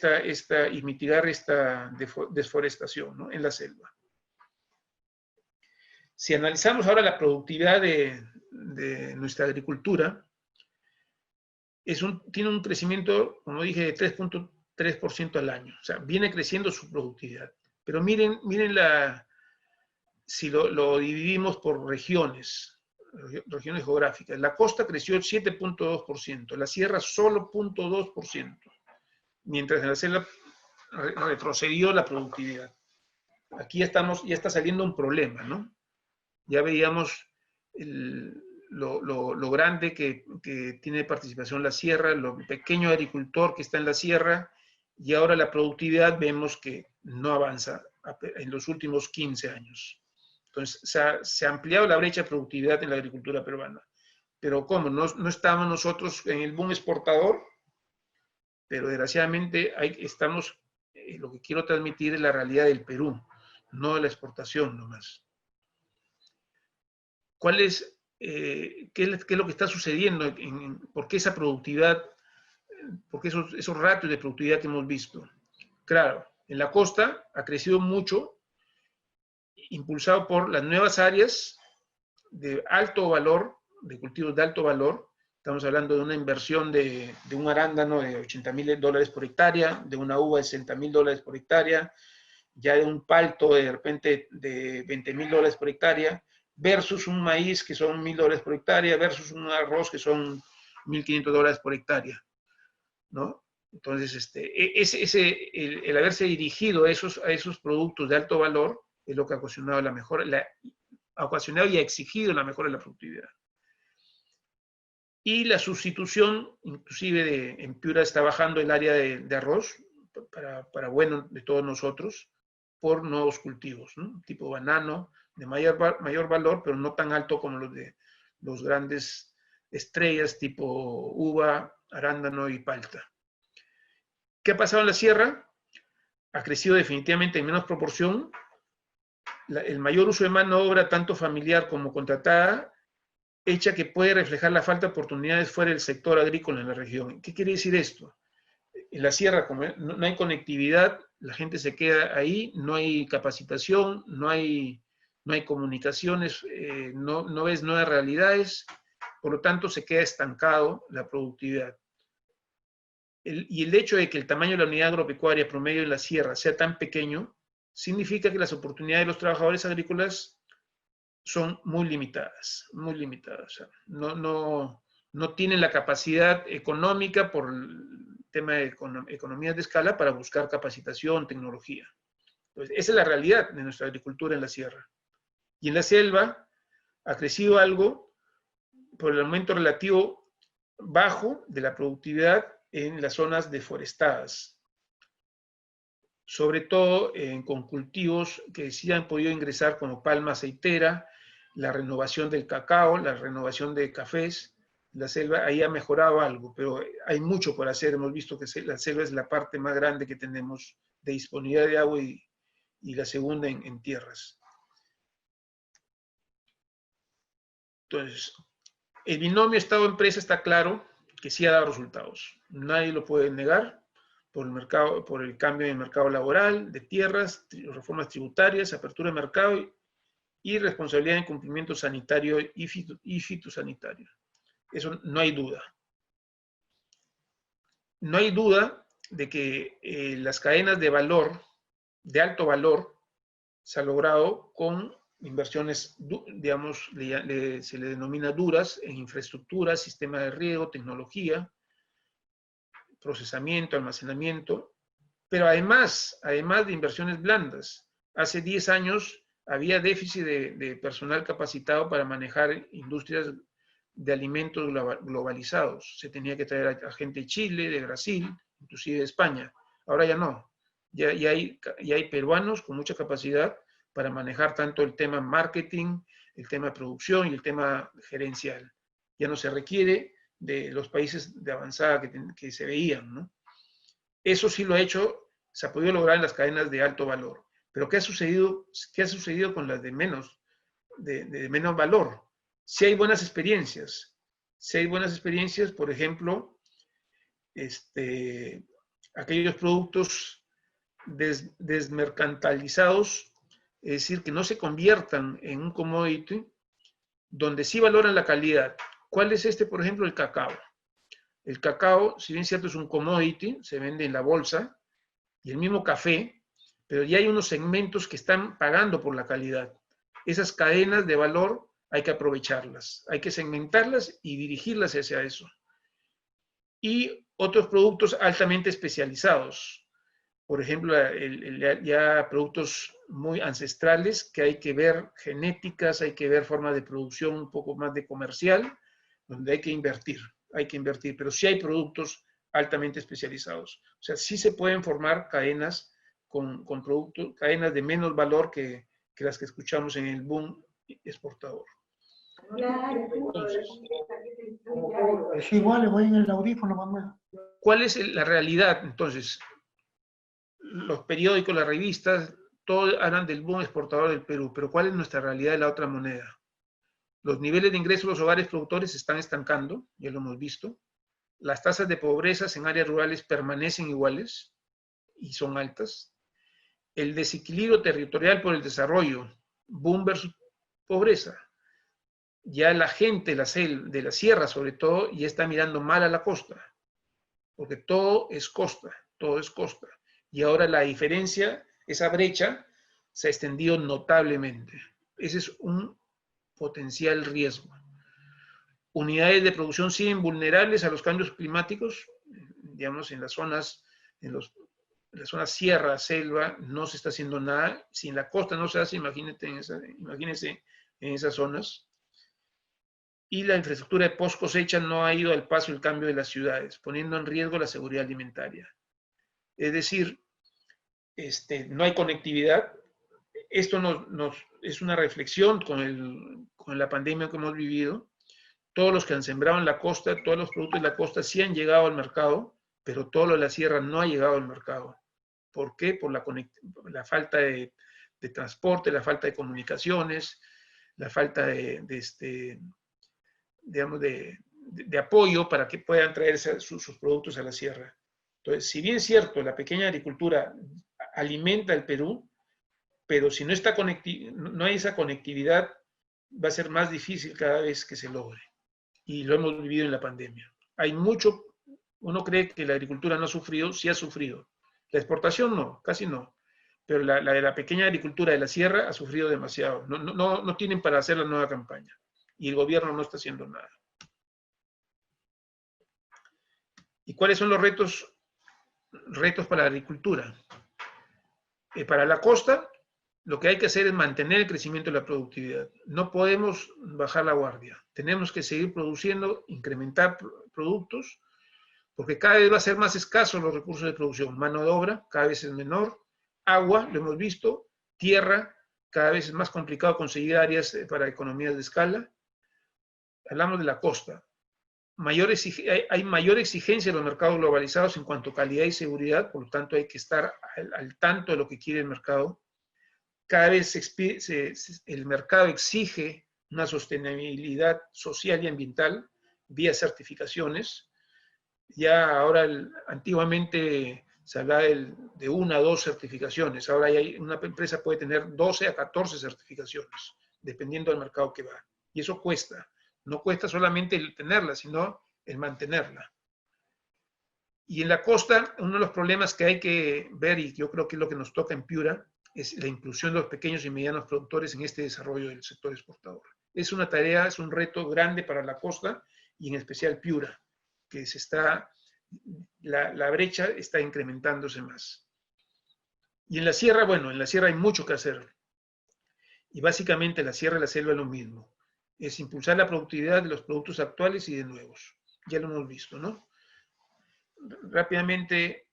[SPEAKER 2] y mitigar esta deforestación, ¿no?, en la selva. Si analizamos ahora la productividad de nuestra agricultura, tiene un crecimiento, como dije, de 3.3% al año. O sea, viene creciendo su productividad. Pero miren si lo dividimos por regiones. regiones geográficas. La costa creció 7.2%, la sierra solo 0.2%, mientras en la selva retrocedió la productividad. Aquí ya está saliendo un problema, ¿no? Ya veíamos lo grande que tiene participación la sierra, lo pequeño agricultor que está en la sierra, y ahora la productividad vemos que no avanza en los últimos 15 años. Entonces, se ha ampliado la brecha de productividad en la agricultura peruana. Pero ¿cómo? No estamos nosotros en el boom exportador, pero desgraciadamente estamos, lo que quiero transmitir es la realidad del Perú, no la exportación nomás. ¿Qué es lo que está sucediendo? ¿Por qué esa productividad, por qué esos ratios de productividad que hemos visto? Claro, en la costa ha crecido mucho, impulsado por las nuevas áreas de alto valor, de cultivos de alto valor. Estamos hablando de una inversión de un arándano de $80,000 por hectárea, de una uva de $60,000 por hectárea, ya de un palto de repente de $20,000 por hectárea, versus un maíz que son $1,000 por hectárea, versus un arroz que son $1,500 por hectárea, ¿no? Entonces, el haberse dirigido a esos productos de alto valor es lo que ha ocasionado la mejora, ha ocasionado y ha exigido la mejora de la productividad. Y la sustitución, inclusive en Piura está bajando el área de arroz, para bueno de todos nosotros, por nuevos cultivos, ¿no? Tipo banano, de mayor valor, pero no tan alto como los de los grandes estrellas tipo uva, arándano y palta. ¿Qué ha pasado en la sierra? Ha crecido definitivamente en menos proporción. El mayor uso de mano de obra, tanto familiar como contratada, hecha que puede reflejar la falta de oportunidades fuera del sector agrícola en la región. ¿Qué quiere decir esto? En la sierra, como no hay conectividad, la gente se queda ahí, no hay capacitación, no hay comunicaciones, no ves nuevas realidades, por lo tanto se queda estancado la productividad. Y el hecho de que el tamaño de la unidad agropecuaria promedio en la sierra sea tan pequeño, significa que las oportunidades de los trabajadores agrícolas son muy limitadas, muy limitadas. O sea, no tienen la capacidad económica por el tema de economías de escala para buscar capacitación, tecnología. Pues esa es la realidad de nuestra agricultura en la sierra. Y en la selva ha crecido algo por el aumento relativo bajo de la productividad en las zonas deforestadas, sobre todo con cultivos que sí han podido ingresar como palma aceitera, la renovación del cacao, la renovación de cafés. La selva ahí ha mejorado algo, pero hay mucho por hacer. Hemos visto que la selva es la parte más grande que tenemos de disponibilidad de agua y la segunda en tierras. Entonces, el binomio Estado-empresa está claro que sí ha dado resultados. Nadie lo puede negar por el mercado, por el cambio en el mercado laboral, de tierras, reformas tributarias, apertura de mercado y responsabilidad en cumplimiento sanitario y fitosanitario. Eso no hay duda. No hay duda de que las cadenas de valor, de alto valor, se ha logrado con inversiones, digamos, se le denomina duras, en infraestructura, sistema de riego, tecnología, procesamiento, almacenamiento, pero además de inversiones blandas. Hace 10 años había déficit de personal capacitado para manejar industrias de alimentos globalizados. Se tenía que traer a gente de Chile, de Brasil, inclusive de España. Ahora ya no. Ya hay peruanos con mucha capacidad para manejar tanto el tema marketing, el tema producción y el tema gerencial. Ya no se requiere de los países de avanzada que se veían, ¿no? Eso sí lo ha hecho, se ha podido lograr en las cadenas de alto valor. Pero ¿qué ha sucedido con las de menos valor? Sí hay buenas experiencias. Sí hay buenas experiencias, por ejemplo, aquellos productos desmercantilizados, es decir, que no se conviertan en un commodity, donde sí valoran la calidad. ¿Cuál es por ejemplo, el cacao? El cacao, si bien cierto es un commodity, se vende en la bolsa, y el mismo café, pero ya hay unos segmentos que están pagando por la calidad. Esas cadenas de valor hay que aprovecharlas, hay que segmentarlas y dirigirlas hacia eso. Y otros productos altamente especializados, por ejemplo, ya productos muy ancestrales que hay que ver genéticas, hay que ver formas de producción un poco más de comercial, donde hay que invertir, pero sí hay productos altamente especializados. O sea, sí se pueden formar cadenas con productos, cadenas de menos valor que las que escuchamos en el boom exportador. Entonces,
[SPEAKER 3] es igual, le voy en el audífono, mamá.
[SPEAKER 2] ¿Cuál es la realidad? Entonces, los periódicos, las revistas, todos hablan del boom exportador del Perú, pero ¿cuál es nuestra realidad de la otra moneda? Los niveles de ingresos de los hogares productores se están estancando, ya lo hemos visto. Las tasas de pobreza en áreas rurales permanecen iguales y son altas. El desequilibrio territorial por el desarrollo, boom versus pobreza. Ya la gente de la sierra, sobre todo, ya está mirando mal a la costa, porque todo es costa, todo es costa. Y ahora la diferencia, esa brecha, se ha extendido notablemente. Ese es un potencial riesgo. Unidades de producción siguen vulnerables a los cambios climáticos, digamos, en las zonas, en la zona sierra, selva, no se está haciendo nada. Si en la costa no se hace, imagínense en esas zonas. Y la infraestructura de post cosecha no ha ido al paso del cambio de las ciudades, poniendo en riesgo la seguridad alimentaria. Es decir, no hay conectividad. Esto es una reflexión con la pandemia que hemos vivido. Todos los que han sembrado en la costa, todos los productos de la costa sí han llegado al mercado, pero todo lo de la sierra no ha llegado al mercado. ¿Por qué? Por la falta de transporte, la falta de comunicaciones, la falta de apoyo para que puedan traer sus productos a la sierra. Entonces, si bien es cierto, la pequeña agricultura alimenta el Perú, pero si no hay esa conectividad, va a ser más difícil cada vez que se logre. Y lo hemos vivido en la pandemia. Uno cree que la agricultura no ha sufrido, sí ha sufrido. La exportación no, casi no. Pero la de la pequeña agricultura de la sierra ha sufrido demasiado. No tienen para hacer la nueva campaña. Y el gobierno no está haciendo nada. ¿Y cuáles son los retos para la agricultura? Para la costa, lo que hay que hacer es mantener el crecimiento de la productividad. No podemos bajar la guardia. Tenemos que seguir produciendo, incrementar productos, porque cada vez va a ser más escaso los recursos de producción. Mano de obra cada vez es menor, agua, lo hemos visto, tierra, cada vez es más complicado conseguir áreas para economías de escala. Hablamos de la costa. Hay mayor exigencia en los mercados globalizados en cuanto a calidad y seguridad, por lo tanto hay que estar al tanto de lo que quiere el mercado. Cada vez el mercado exige una sostenibilidad social y ambiental vía certificaciones. Ya ahora, antiguamente se hablaba de 1 a 2 certificaciones. Ahora una empresa puede tener 12 a 14 certificaciones, dependiendo del mercado que va. Y eso cuesta. No cuesta solamente el tenerla, sino el mantenerla. Y en la costa, uno de los problemas que hay que ver, y yo creo que es lo que nos toca en Piura, es la inclusión de los pequeños y medianos productores en este desarrollo del sector exportador. Es una tarea, es un reto grande para la costa y en especial Piura, que la brecha está incrementándose más. Y en la sierra, bueno, en la sierra hay mucho que hacer. Y básicamente la sierra y la selva es lo mismo. Es impulsar la productividad de los productos actuales y de nuevos. Ya lo hemos visto, ¿no? Rápidamente,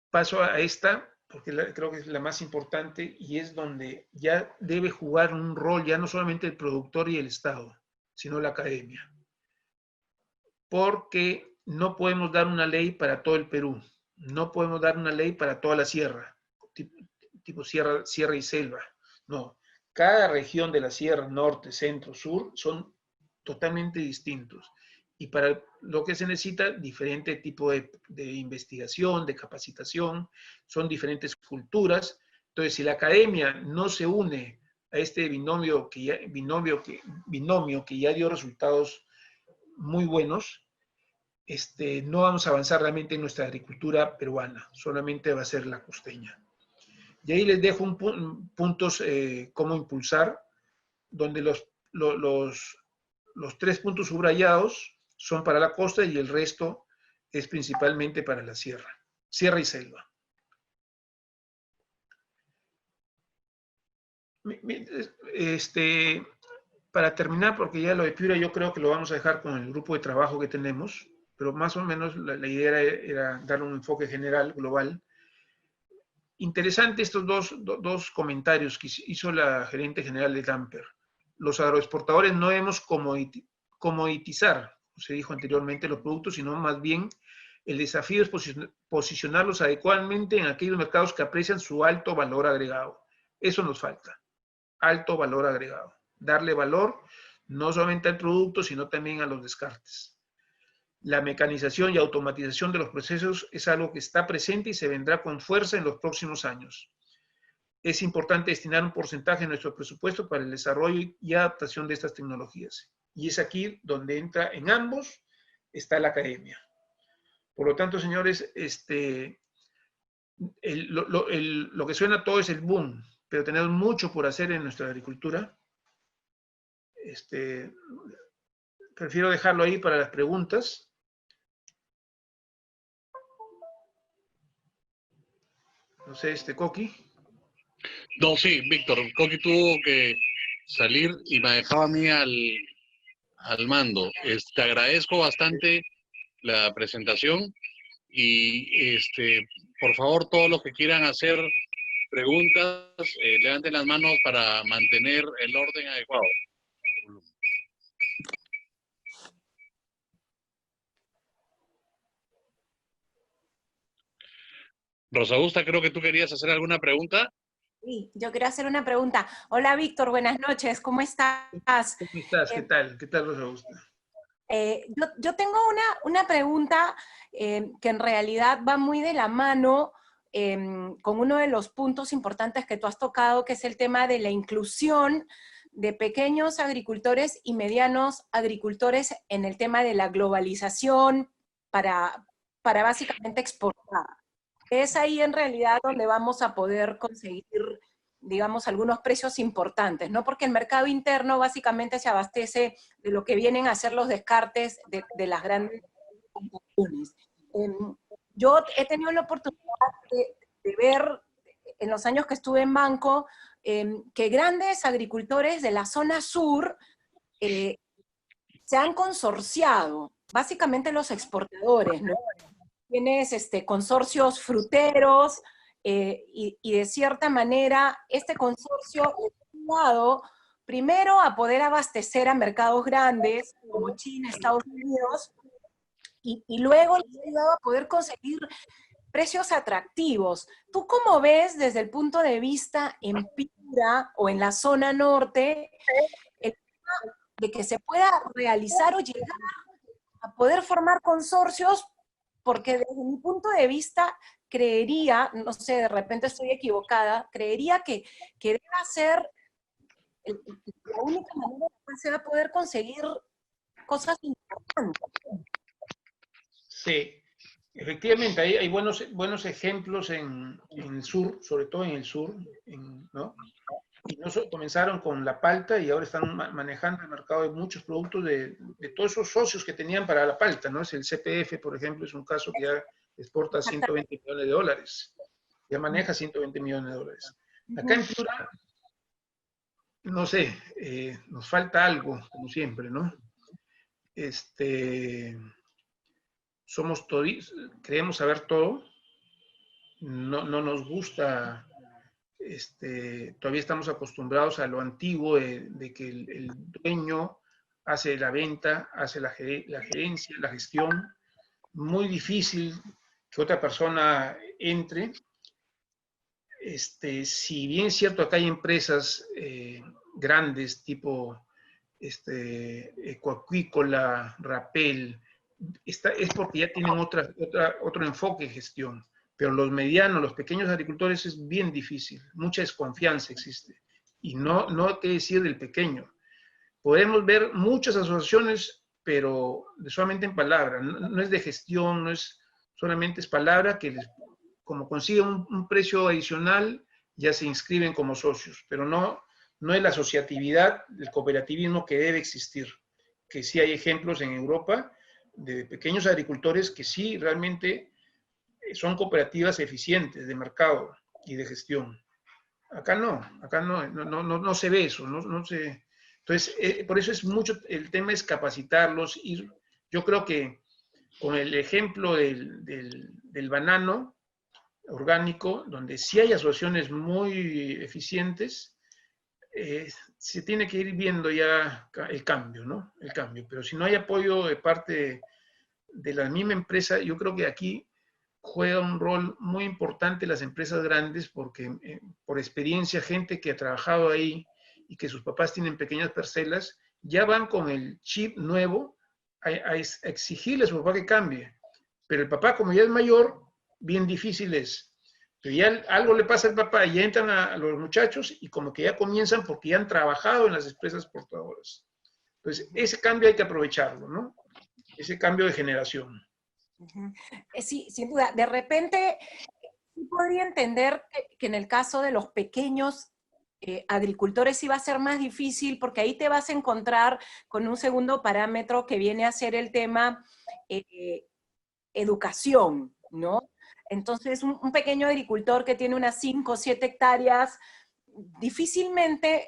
[SPEAKER 2] paso a esta, porque creo que es la más importante y es donde ya debe jugar un rol ya no solamente el productor y el Estado, sino la academia. Porque no podemos dar una ley para todo el Perú, no podemos dar una ley para toda la sierra, tipo sierra y selva. No, cada región de la sierra, norte, centro, sur, son totalmente distintos. Y para lo que se necesita, diferente tipo de investigación, de capacitación, son diferentes culturas. Entonces, si la academia no se une a este binomio que ya dio resultados muy buenos, no vamos a avanzar realmente en nuestra agricultura peruana, solamente va a ser la costeña. Y ahí les dejo puntos cómo impulsar, donde los 3 puntos subrayados son para la costa y el resto es principalmente para la sierra y selva. Para terminar, porque ya lo de Piura yo creo que lo vamos a dejar con el grupo de trabajo que tenemos, pero más o menos la idea era darle un enfoque general, global. Interesante estos dos comentarios que hizo la gerente general de Damper. Los agroexportadores no debemos comoditizar, se dijo anteriormente, los productos, sino más bien el desafío es posicionarlos adecuadamente en aquellos mercados que aprecian su alto valor agregado. Eso nos falta, alto valor agregado. Darle valor no solamente al producto, sino también a los descartes. La mecanización y automatización de los procesos es algo que está presente y se vendrá con fuerza en los próximos años. Es importante destinar un porcentaje de nuestro presupuesto para el desarrollo y adaptación de estas tecnologías. Y es aquí donde entra en ambos, está la academia. Por lo tanto, señores, lo que suena todo es el boom, pero tenemos mucho por hacer en nuestra agricultura. Prefiero dejarlo ahí para las preguntas. No sé, Coqui.
[SPEAKER 4] No, sí, Víctor, Coqui tuvo que salir y me dejaba a mí al mando. Te agradezco bastante la presentación y por favor, todos los que quieran hacer preguntas, levanten las manos para mantener el orden adecuado. Rosa Augusta, creo que tú querías hacer alguna pregunta.
[SPEAKER 5] Sí, yo quiero hacer una pregunta. Hola, Víctor, buenas noches, ¿cómo estás?
[SPEAKER 2] ¿Cómo estás? ¿Qué tal? ¿Qué tal, Rosa Augusta?
[SPEAKER 5] Yo tengo una pregunta que en realidad va muy de la mano con uno de los puntos importantes que tú has tocado, que es el tema de la inclusión de pequeños agricultores y medianos agricultores en el tema de la globalización para básicamente exportar. Es ahí en realidad donde vamos a poder conseguir, digamos, algunos precios importantes, ¿no? Porque el mercado interno básicamente se abastece de lo que vienen a ser los descartes de las grandes compañías. Yo he tenido la oportunidad de ver en los años que estuve en banco que grandes agricultores de la zona sur se han consorciado, básicamente los exportadores, ¿no? Tienes consorcios fruteros y de cierta manera este consorcio ha ayudado primero a poder abastecer a mercados grandes como China, Estados Unidos, y luego les ha ayudado a poder conseguir precios atractivos. ¿Tú cómo ves desde el punto de vista en Piura o en la zona norte el tema de que se pueda realizar o llegar a poder formar consorcios? Porque desde mi punto de vista, creería, no sé, de repente estoy equivocada, creería que debe ser la única manera que se va a poder conseguir cosas importantes.
[SPEAKER 2] Sí, efectivamente, hay buenos ejemplos en el sur, sobre todo en el sur, ¿no? Y comenzaron con la palta y ahora están manejando el mercado de muchos productos de todos esos socios que tenían para la palta, ¿no? Es el CPF, por ejemplo, es un caso que ya exporta 120 millones de dólares, ya maneja 120 millones de dólares. Acá en Piura, no sé, nos falta algo, como siempre, ¿no? Creemos saber todo, no nos gusta. Todavía estamos acostumbrados a lo antiguo de que el dueño hace la venta, hace la gerencia, la gestión. Muy difícil que otra persona entre. Si bien es cierto, acá hay empresas grandes tipo Ecoacuícola, Rapel, es porque ya tienen otro enfoque de gestión. Pero los medianos, los pequeños agricultores es bien difícil, mucha desconfianza existe. Y no hay que decir del pequeño. Podemos ver muchas asociaciones, pero solamente en palabra, no es de gestión, solamente es palabra que como consiguen un precio adicional, ya se inscriben como socios, pero no es la asociatividad del cooperativismo que debe existir, que sí hay ejemplos en Europa de pequeños agricultores que sí realmente son cooperativas eficientes de mercado y de gestión. Acá no se ve eso, no se... Entonces, por eso es mucho, el tema es capacitarlos, yo creo que con el ejemplo del banano orgánico, donde sí hay asociaciones muy eficientes, se tiene que ir viendo ya el cambio, ¿no? El cambio. Pero si no hay apoyo de parte de la misma empresa, yo creo que aquí juega un rol muy importante las empresas grandes, porque por experiencia, gente que ha trabajado ahí y que sus papás tienen pequeñas parcelas, ya van con el chip nuevo a exigirle a su papá que cambie. Pero el papá, como ya es mayor, bien difícil es. Pero ya algo le pasa al papá y ya entran a los muchachos y como que ya comienzan porque ya han trabajado en las empresas exportadoras. Entonces, ese cambio hay que aprovecharlo, ¿no? Ese cambio de generación.
[SPEAKER 5] Sí, sin duda. De repente, sí podría entender que en el caso de los pequeños agricultores sí va a ser más difícil, porque ahí te vas a encontrar con un segundo parámetro que viene a ser el tema educación, ¿no? Entonces, un pequeño agricultor que tiene unas 5 o 7 hectáreas, difícilmente,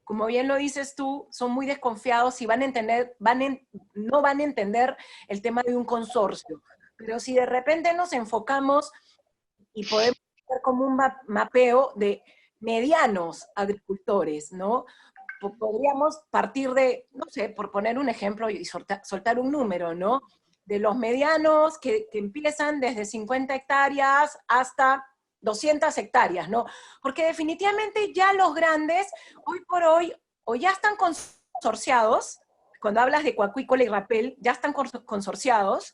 [SPEAKER 5] como bien lo dices tú, son muy desconfiados y no van a entender el tema de un consorcio. Pero si de repente nos enfocamos y podemos hacer como un mapeo de medianos agricultores, ¿no? Podríamos partir de, no sé, por poner un ejemplo y soltar un número, ¿no? De los medianos que empiezan desde 50 hectáreas hasta 200 hectáreas, ¿no? Porque definitivamente ya los grandes, hoy por hoy, o ya están consorciados, cuando hablas de Coacuícola y Rapel, ya están consorciados,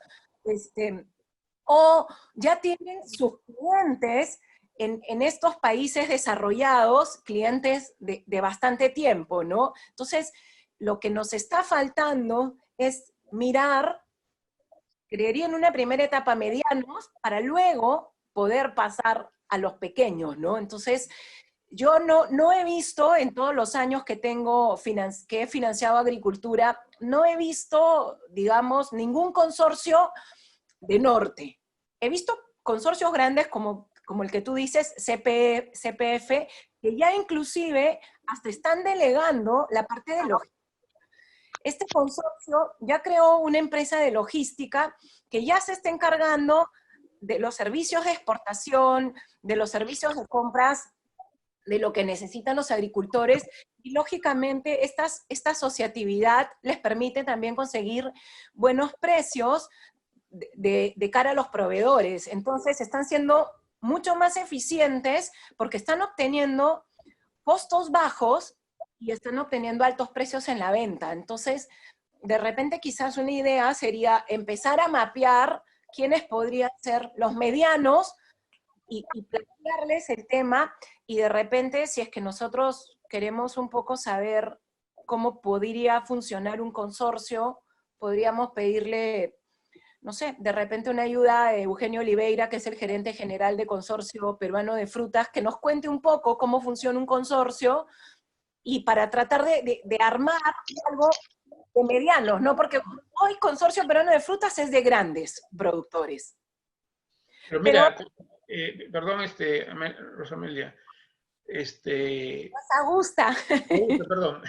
[SPEAKER 5] o ya tienen sus clientes en estos países desarrollados, clientes de bastante tiempo, ¿no? Entonces, lo que nos está faltando es mirar, creería en una primera etapa medianos, para luego poder pasar a los pequeños, ¿no? Entonces, yo no he visto en todos los años que que he financiado agricultura, no he visto, digamos, ningún consorcio de norte. He visto consorcios grandes como el que tú dices, CPF, que ya inclusive hasta están delegando la parte de logística. Este consorcio ya creó una empresa de logística que ya se está encargando de los servicios de exportación, de los servicios de compras, de lo que necesitan los agricultores, y lógicamente esta asociatividad les permite también conseguir buenos precios de cara a los proveedores. Entonces están siendo mucho más eficientes porque están obteniendo costos bajos y están obteniendo altos precios en la venta. Entonces, de repente quizás una idea sería empezar a mapear quiénes podrían ser los medianos y plantearles el tema, y de repente, si es que nosotros queremos un poco saber cómo podría funcionar un consorcio, podríamos pedirle, no sé, de repente una ayuda a Eugenio Oliveira, que es el gerente general de Consorcio Peruano de Frutas, que nos cuente un poco cómo funciona un consorcio, y para tratar de armar algo de medianos, ¿no? Porque hoy Consorcio Peruano de Frutas es de grandes productores.
[SPEAKER 2] Pero mira, perdón, Rosamelia,
[SPEAKER 5] Augusta.
[SPEAKER 2] Perdón,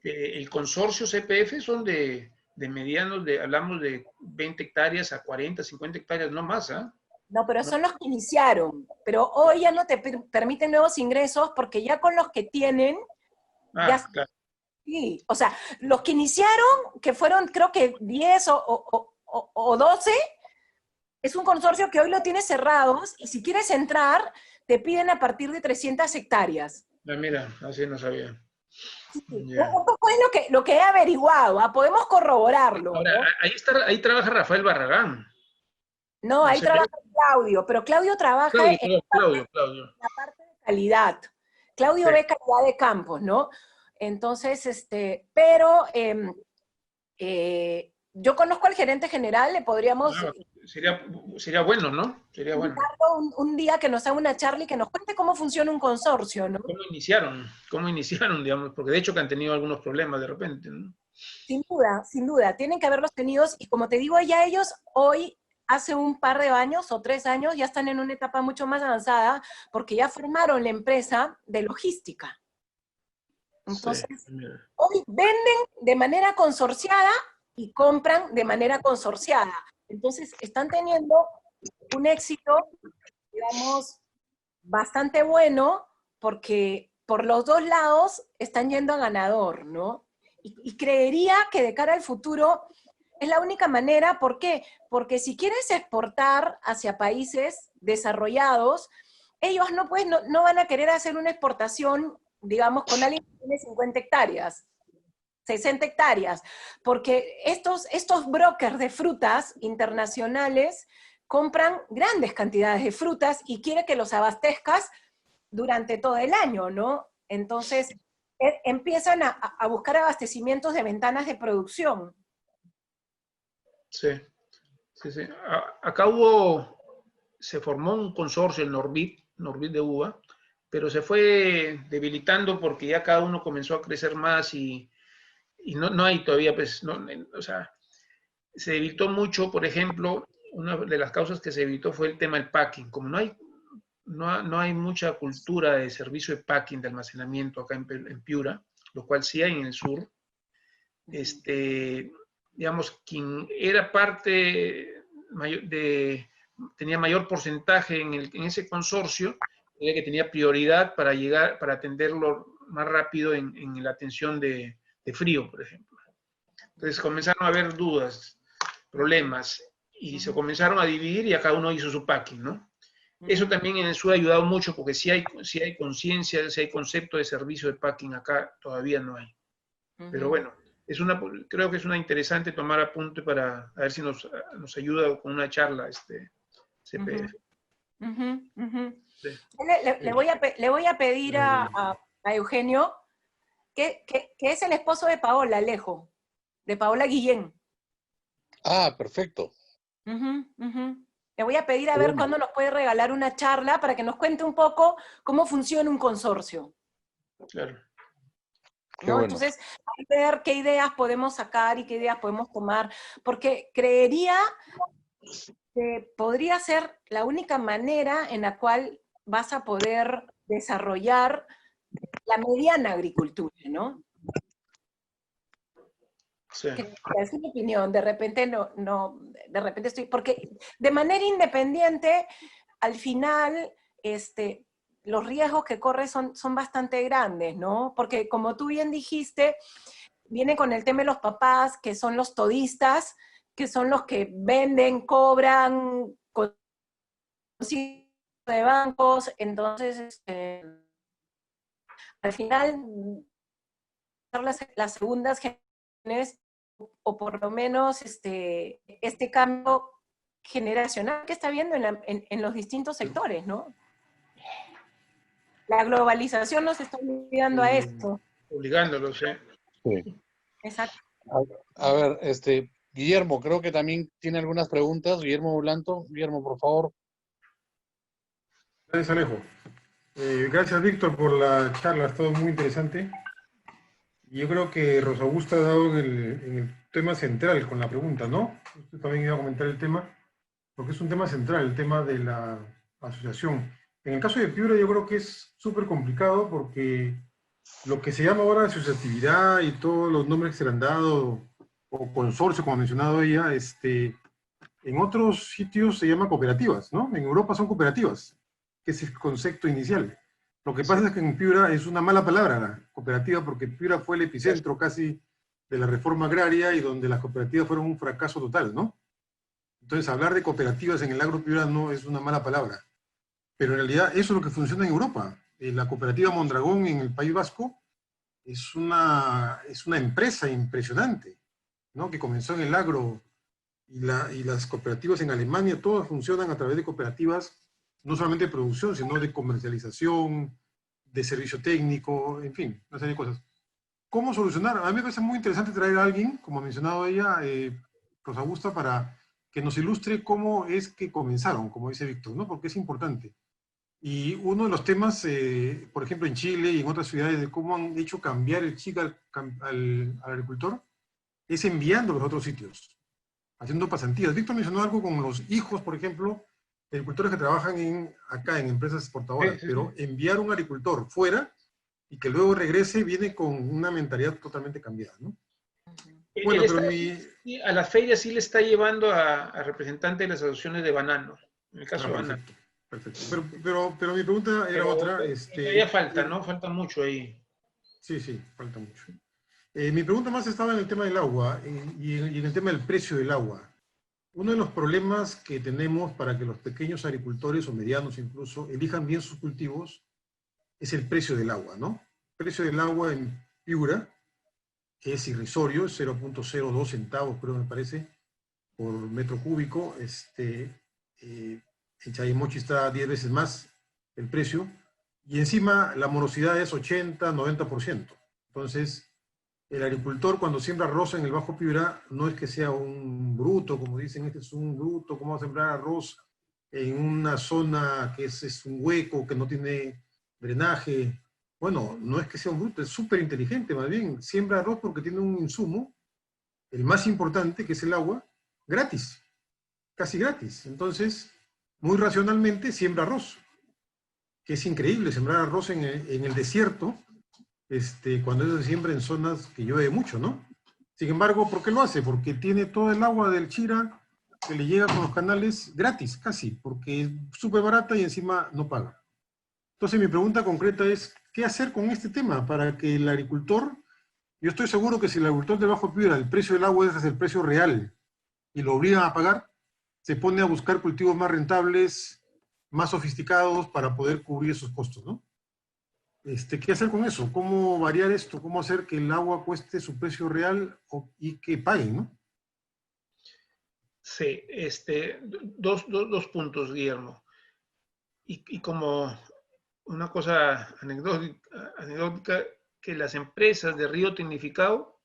[SPEAKER 2] el consorcio CPF son de medianos, hablamos de 20 hectáreas a 40, 50 hectáreas, no más, ¿ah?
[SPEAKER 5] No, pero son los que iniciaron. Pero hoy ya no te permiten nuevos ingresos porque ya con los que tienen, ya,
[SPEAKER 2] claro.
[SPEAKER 5] Sí, o sea, los que iniciaron, que fueron creo que 10 o 12, es un consorcio que hoy lo tiene cerrados, y si quieres entrar, te piden a partir de 300 hectáreas.
[SPEAKER 2] Mira, así no sabía.
[SPEAKER 5] Sí, yeah. Un poco es lo que he averiguado, podemos corroborarlo.
[SPEAKER 2] Ahora, ¿no? Ahí trabaja Rafael Barragán.
[SPEAKER 5] No, ahí trabaja Claudio, pero Claudio trabaja
[SPEAKER 2] Claudio.
[SPEAKER 5] La parte de calidad. Claudio ve calidad de campos, ¿no? Entonces, pero yo conozco al gerente general, le podríamos
[SPEAKER 2] Sería bueno, ¿no? Sería bueno.
[SPEAKER 5] Un día que nos haga una charla y que nos cuente cómo funciona un consorcio, ¿no?
[SPEAKER 2] ¿Cómo iniciaron, digamos? Porque de hecho que han tenido algunos problemas de repente, ¿no?
[SPEAKER 5] Sin duda, tienen que haberlos tenido, y como te digo, ya ellos hoy, hace un par de años o 3 años, ya están en una etapa mucho más avanzada, porque ya formaron la empresa de logística. Entonces,
[SPEAKER 2] Sí.
[SPEAKER 5] hoy venden de manera consorciada y compran de manera consorciada. Entonces, están teniendo un éxito, digamos, bastante bueno, porque por los dos lados están yendo a ganador, ¿no? Y creería que de cara al futuro es la única manera. ¿Por qué? Porque si quieres exportar hacia países desarrollados, ellos no van a querer hacer una exportación, digamos, con alguien que tiene 50 hectáreas, 60 hectáreas, porque estos brokers de frutas internacionales compran grandes cantidades de frutas y quiere que los abastezcas durante todo el año, ¿no? Entonces, empiezan a buscar abastecimientos de ventanas de producción.
[SPEAKER 2] Sí. Acá se formó un consorcio, el Norbit de uva, pero se fue debilitando porque ya cada uno comenzó a crecer más y no hay todavía, pues, o sea, se debilitó mucho. Por ejemplo, una de las causas que se evitó fue el tema del packing. Como no hay mucha cultura de servicio de packing, de almacenamiento acá en Piura, lo cual sí hay en el sur, digamos, quien era parte tenía mayor porcentaje en ese consorcio, era que tenía prioridad para atenderlo más rápido en la atención de frío, por ejemplo. Entonces comenzaron a haber dudas, problemas, y se comenzaron a dividir y a cada uno hizo su packing, ¿no? Eso también en el sur ha ayudado mucho, porque si hay conciencia, si hay concepto de servicio de packing, acá todavía no hay. Pero bueno, creo que es una interesante tomar apunte para a ver si nos ayuda con una charla CPF.
[SPEAKER 5] Sí. Le voy a pedir a Eugenio, que es el esposo de Paola, Alejo, de Paola Guillén.
[SPEAKER 4] Ah, perfecto.
[SPEAKER 5] Le voy a pedir a ver cuándo nos puede regalar una charla para que nos cuente un poco cómo funciona un consorcio.
[SPEAKER 2] Claro.
[SPEAKER 5] ¿No? Bueno. Entonces, hay que ver qué ideas podemos sacar y qué ideas podemos tomar, porque creería que podría ser la única manera en la cual vas a poder desarrollar la mediana agricultura, ¿no?
[SPEAKER 2] Sí.
[SPEAKER 5] Es mi opinión, de repente de repente estoy, porque de manera independiente, al final, los riesgos que corres son bastante grandes, ¿no? Porque como tú bien dijiste, viene con el tema de los papás, que son los todistas, que son los que venden, cobran, de bancos. Entonces, al final, las segundas generaciones, o por lo menos este cambio generacional que está viendo en los distintos sectores, ¿no? La globalización nos está obligando a esto.
[SPEAKER 2] Obligándolos, ¿eh?
[SPEAKER 4] Sí.
[SPEAKER 5] Exacto.
[SPEAKER 4] A ver, Guillermo, creo que también tiene algunas preguntas. Guillermo Blanto. Guillermo, por favor.
[SPEAKER 3] Gracias, Alejo. Gracias, Víctor, por la charla. Ha estado muy interesante. Yo creo que Rosa Augusta ha dado en el tema central con la pregunta, ¿no? Usted también iba a comentar el tema, porque es un tema central, el tema de la asociación. En el caso de Piura yo creo que es súper complicado porque lo que se llama ahora asociatividad y todos los nombres que se le han dado, o consorcio, como ha mencionado ella, en otros sitios se llama cooperativas, ¿no? En Europa son cooperativas, que es el concepto inicial. Lo que pasa es que en Piura es una mala palabra la cooperativa, porque Piura fue el epicentro casi de la reforma agraria y donde las cooperativas fueron un fracaso total, ¿no? Entonces hablar de cooperativas en el agro piurano es una mala palabra. Pero en realidad eso es lo que funciona en Europa. La cooperativa Mondragón en el País Vasco es una empresa impresionante, ¿no? Que comenzó en el agro, y las cooperativas en Alemania, todas funcionan a través de cooperativas, no solamente de producción, sino de comercialización, de servicio técnico, en fin, una serie de cosas. ¿Cómo solucionar? A mí me parece muy interesante traer a alguien, como ha mencionado ella, Rosa Augusta, para que nos ilustre cómo es que comenzaron, como dice Víctor, ¿no? Porque es importante. Y uno de los temas, por ejemplo, en Chile y en otras ciudades, de cómo han hecho cambiar el chip al agricultor, es enviándolos a otros sitios, haciendo pasantías. Víctor mencionó algo con los hijos, por ejemplo, de agricultores que trabajan acá en empresas exportadoras,
[SPEAKER 2] Sí, sí,
[SPEAKER 3] pero enviar un agricultor fuera y que luego regrese viene con una mentalidad totalmente cambiada, ¿no? Bueno, pero
[SPEAKER 2] sí, a las ferias sí le está llevando a representantes de las asociaciones de banano, en el caso de banano.
[SPEAKER 3] Perfecto. Pero mi pregunta era otra.
[SPEAKER 2] Ya falta, ¿no? Falta mucho ahí.
[SPEAKER 3] Sí, falta mucho. Mi pregunta más estaba en el tema del agua y en el tema del precio del agua. Uno de los problemas que tenemos para que los pequeños agricultores o medianos incluso elijan bien sus cultivos es el precio del agua, ¿no? El precio del agua en Piura es irrisorio, 0.02 centavos, creo me parece, por metro cúbico. En Chayimochi está 10 veces más el precio, y encima la morosidad es 80, 90%. Entonces, el agricultor cuando siembra arroz en el Bajo Piura, no es que sea un bruto, como dicen, este es un bruto, ¿cómo va a sembrar arroz en una zona que es un hueco, que no tiene drenaje? Bueno, no es que sea un bruto, es súper inteligente, más bien, siembra arroz porque tiene un insumo, el más importante, que es el agua, gratis, casi gratis. Entonces, muy racionalmente siembra arroz, que es increíble sembrar arroz en el desierto, cuando eso se siembra en zonas que llueve mucho, ¿no? Sin embargo, ¿por qué lo hace? Porque tiene todo el agua del Chira que le llega con los canales gratis, casi, porque es súper barata y encima no paga. Entonces mi pregunta concreta es, ¿qué hacer con este tema para que el agricultor, yo estoy seguro que si el agricultor de Bajo Piura, el precio del agua es el precio real y lo obligan a pagar, se pone a buscar cultivos más rentables, más sofisticados para poder cubrir esos costos, ¿no? ¿Qué hacer con eso? ¿Cómo variar esto? ¿Cómo hacer que el agua cueste su precio real y que paguen, ¿no?
[SPEAKER 2] Sí, dos puntos, Guillermo. Y como una cosa anecdótica, que las empresas de río tecnificado,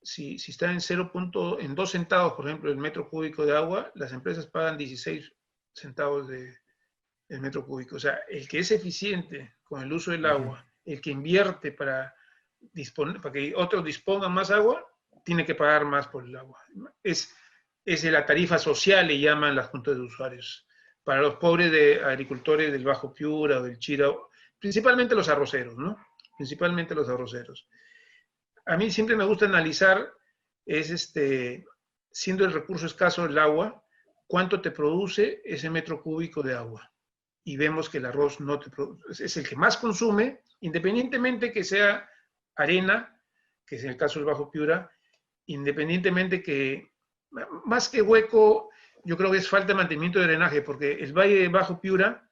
[SPEAKER 2] si están en 2 centavos, por ejemplo, el metro cúbico de agua, las empresas pagan 16 centavos el metro cúbico. O sea, el que es eficiente con el uso del agua, el que invierte para que otros dispongan más agua, tiene que pagar más por el agua. Es la tarifa social, le llaman las juntas de usuarios. Para los pobres agricultores del Bajo Piura o del Chira, principalmente los arroceros, ¿no? Principalmente los arroceros. A mí siempre me gusta analizar, siendo el recurso escaso el agua, cuánto te produce ese metro cúbico de agua. Y vemos que el arroz no te produce, es el que más consume, independientemente que sea arena, que es el caso del Bajo Piura, independientemente que, más que hueco, yo creo que es falta de mantenimiento de drenaje, porque el Valle de Bajo Piura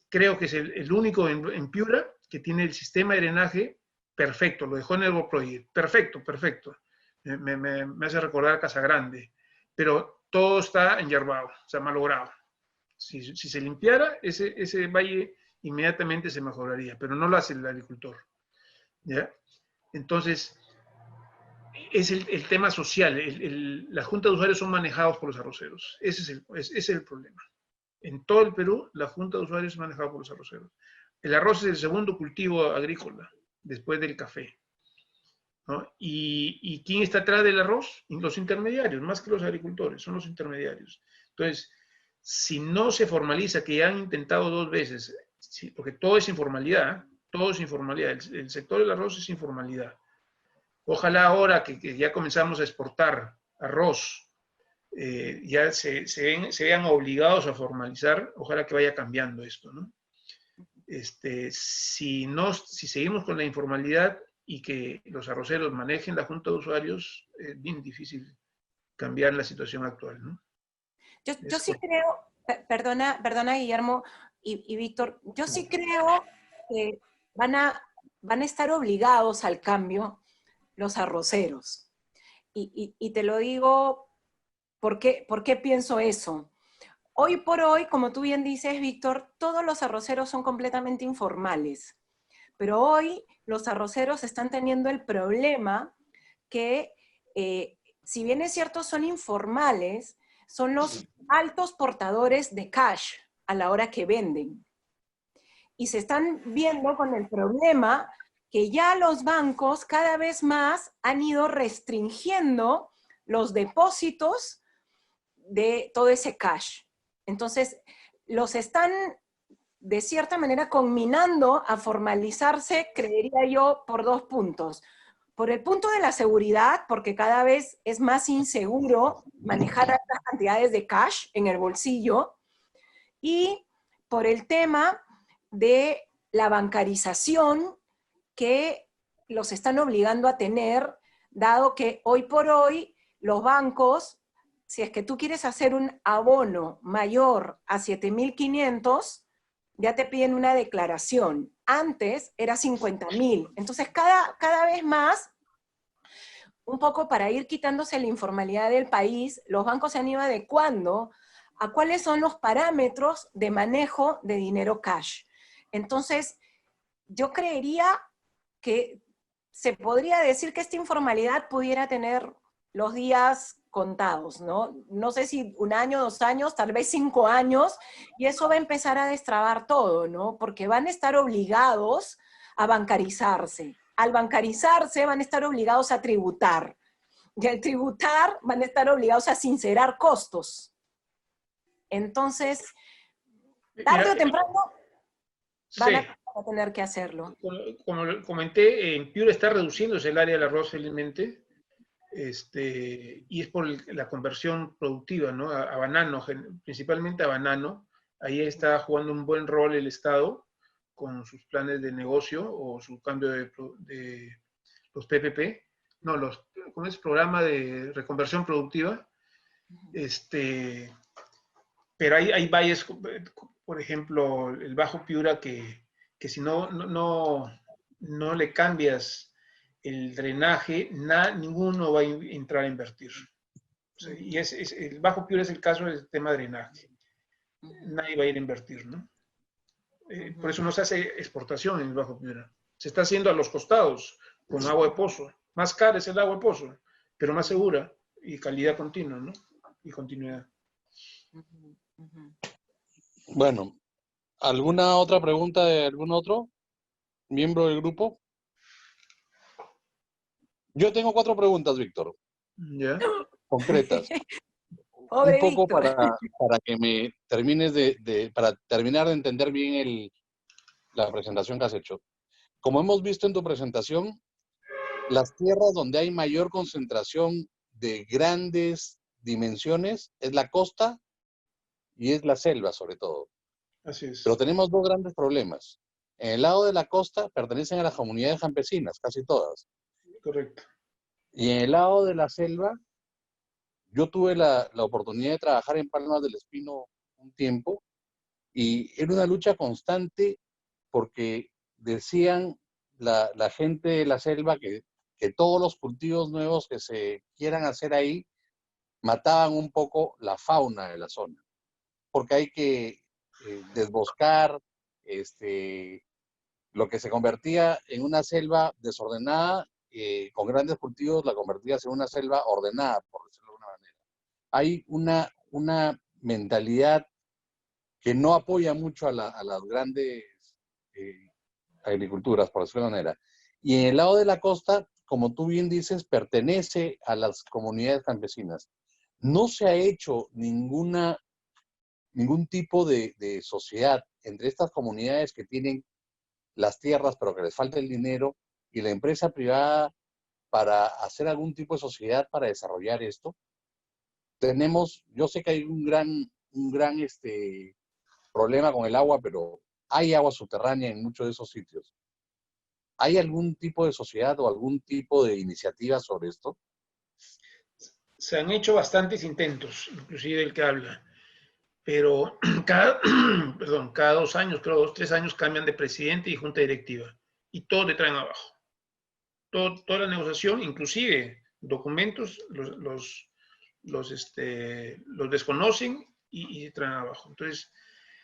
[SPEAKER 2] creo que es el único en Piura que tiene el sistema de drenaje perfecto, lo dejó en el Project, perfecto. Me hace recordar Casa Grande, pero todo está enyerbado, o sea, malogrado. Si se limpiara, ese valle inmediatamente se mejoraría, pero no lo hace el agricultor, ¿ya? Entonces, es el tema social. La junta de usuarios son manejados por los arroceros. Ese es el problema. En todo el Perú, la junta de usuarios es manejada por los arroceros. El arroz es el segundo cultivo agrícola, después del café, ¿no? ¿Y quién está atrás del arroz? Los intermediarios, más que los agricultores, son los intermediarios. Entonces, si no se formaliza, que ya han intentado 2 veces, porque todo es informalidad, el sector del arroz es informalidad. Ojalá ahora que ya comenzamos a exportar arroz, ya se vean obligados a formalizar, ojalá que vaya cambiando esto, ¿no? Si seguimos con la informalidad y que los arroceros manejen la junta de usuarios, es bien difícil cambiar la situación actual, ¿no?
[SPEAKER 5] Yo sí creo, perdona Guillermo y Víctor, yo sí creo que van a estar obligados al cambio los arroceros. Y te lo digo, ¿por qué pienso eso? Hoy por hoy, como tú bien dices, Víctor, todos los arroceros son completamente informales. Pero hoy los arroceros están teniendo el problema que, si bien es cierto, son informales, son los altos portadores de cash a la hora que venden. Y se están viendo con el problema que ya los bancos cada vez más han ido restringiendo los depósitos de todo ese cash. Entonces, los están de cierta manera conminando a formalizarse, creería yo, por 2 puntos. Por el punto de la seguridad, porque cada vez es más inseguro manejar altas cantidades de cash en el bolsillo, y por el tema de la bancarización que los están obligando a tener, dado que hoy por hoy los bancos, si es que tú quieres hacer un abono mayor a 7.500, ya te piden una declaración. Antes era 50.000. Entonces, cada vez más, un poco para ir quitándose la informalidad del país, los bancos se han ido adecuando a cuáles son los parámetros de manejo de dinero cash. Entonces, yo creería que se podría decir que esta informalidad pudiera tener los días contados, ¿no? No sé si 1 año, 2 años, tal vez 5 años, y eso va a empezar a destrabar todo, ¿no? Porque van a estar obligados a bancarizarse. Al bancarizarse van a estar obligados a tributar. Y al tributar van a estar obligados a sincerar costos. Entonces, tarde o temprano van a tener que hacerlo.
[SPEAKER 2] Como comenté, en Piura está reduciéndose el área del arroz felizmente, y es por la conversión productiva, ¿no? A banano, principalmente a banano. Ahí está jugando un buen rol el Estado con sus planes de negocio o su cambio de los PPP, no, ¿cómo es? Programa de reconversión productiva. Pero hay valles, por ejemplo, el Bajo Piura, que si no le cambias el drenaje, ninguno va a entrar a invertir. O sea, y el Bajo Piura es el caso del tema de drenaje. Nadie va a ir a invertir, ¿no? Por eso no se hace exportación en el Bajo Piura. Se está haciendo a los costados, con agua de pozo. Más cara es el agua de pozo, pero más segura y calidad continua, ¿no? Y continuidad.
[SPEAKER 4] Bueno, ¿alguna otra pregunta de algún otro miembro del grupo? Yo tengo 4 preguntas, Víctor.
[SPEAKER 2] ¿Ya?
[SPEAKER 4] Concretas.
[SPEAKER 5] Pobre
[SPEAKER 4] Un poco
[SPEAKER 5] Víctor.
[SPEAKER 4] para que me termines para terminar de entender bien la presentación que has hecho. Como hemos visto en tu presentación, las tierras donde hay mayor concentración de grandes dimensiones es la costa y es la selva, sobre todo.
[SPEAKER 2] Así es.
[SPEAKER 4] Pero tenemos 2 grandes problemas. En el lado de la costa pertenecen a las comunidades campesinas, casi todas.
[SPEAKER 2] Correcto.
[SPEAKER 4] Y en el lado de la selva, yo tuve la oportunidad de trabajar en Palmas del Espino un tiempo y era una lucha constante porque decían la gente de la selva que todos los cultivos nuevos que se quieran hacer ahí mataban un poco la fauna de la zona, porque hay que desboscar lo que se convertía en una selva desordenada, con grandes cultivos la convertías en una selva ordenada, por decirlo de alguna manera. Hay una mentalidad que no apoya mucho a las grandes agriculturas, por decirlo de alguna manera. Y en el lado de la costa, como tú bien dices, pertenece a las comunidades campesinas. No se ha hecho ningún tipo de sociedad entre estas comunidades que tienen las tierras, pero que les falta el dinero, y la empresa privada para hacer algún tipo de sociedad para desarrollar esto. Yo sé que hay un gran problema con el agua, pero hay agua subterránea en muchos de esos sitios. ¿Hay algún tipo de sociedad o algún tipo de iniciativa sobre esto?
[SPEAKER 2] Se han hecho bastantes intentos, inclusive el que habla, pero cada 2 años, creo 2, 3 años cambian de presidente y junta directiva y todo te traen abajo. Toda la negociación, inclusive documentos, los desconocen y traen abajo. Entonces,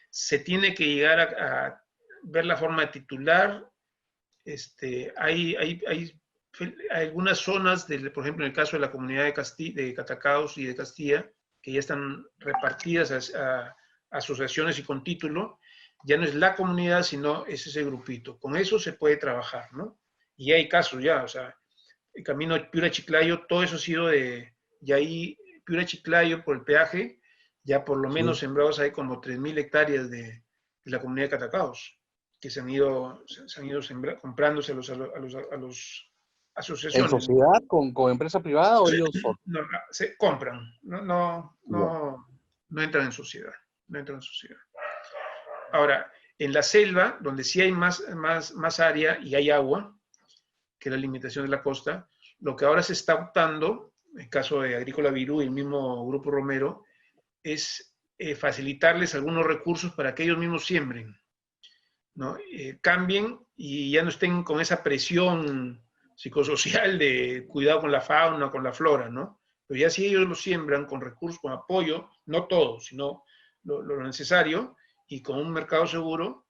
[SPEAKER 2] se tiene que llegar a ver la forma de titular. Hay algunas zonas, por ejemplo, en el caso de la comunidad de Catacaos y de Castilla, que ya están repartidas a asociaciones y con título, ya no es la comunidad, sino es ese grupito. Con eso se puede trabajar, ¿no? Y hay casos ya, o sea, el camino Piura-Chiclayo, todo eso ha sido y ahí Piura-Chiclayo por el peaje, ya por lo menos sembrados hay como 3.000 hectáreas de la comunidad de Catacaos, que se han ido comprándose a los
[SPEAKER 4] ¿En
[SPEAKER 2] asociaciones.
[SPEAKER 4] sociedad con empresa privada o ellos son?
[SPEAKER 2] No, se compran, no
[SPEAKER 4] Ya.
[SPEAKER 2] entran en sociedad, no entran en sociedad. Ahora, en la selva, donde sí hay más área y hay agua, que es la limitación de la costa, lo que ahora se está optando, en el caso de Agrícola Virú y el mismo Grupo Romero, es facilitarles algunos recursos para que ellos mismos siembren, ¿no? Cambien y ya no estén con esa presión psicosocial de cuidado con la fauna, con la flora, ¿no? Pero ya si ellos lo siembran con recursos, con apoyo, no todo, sino lo necesario, y con un mercado seguro,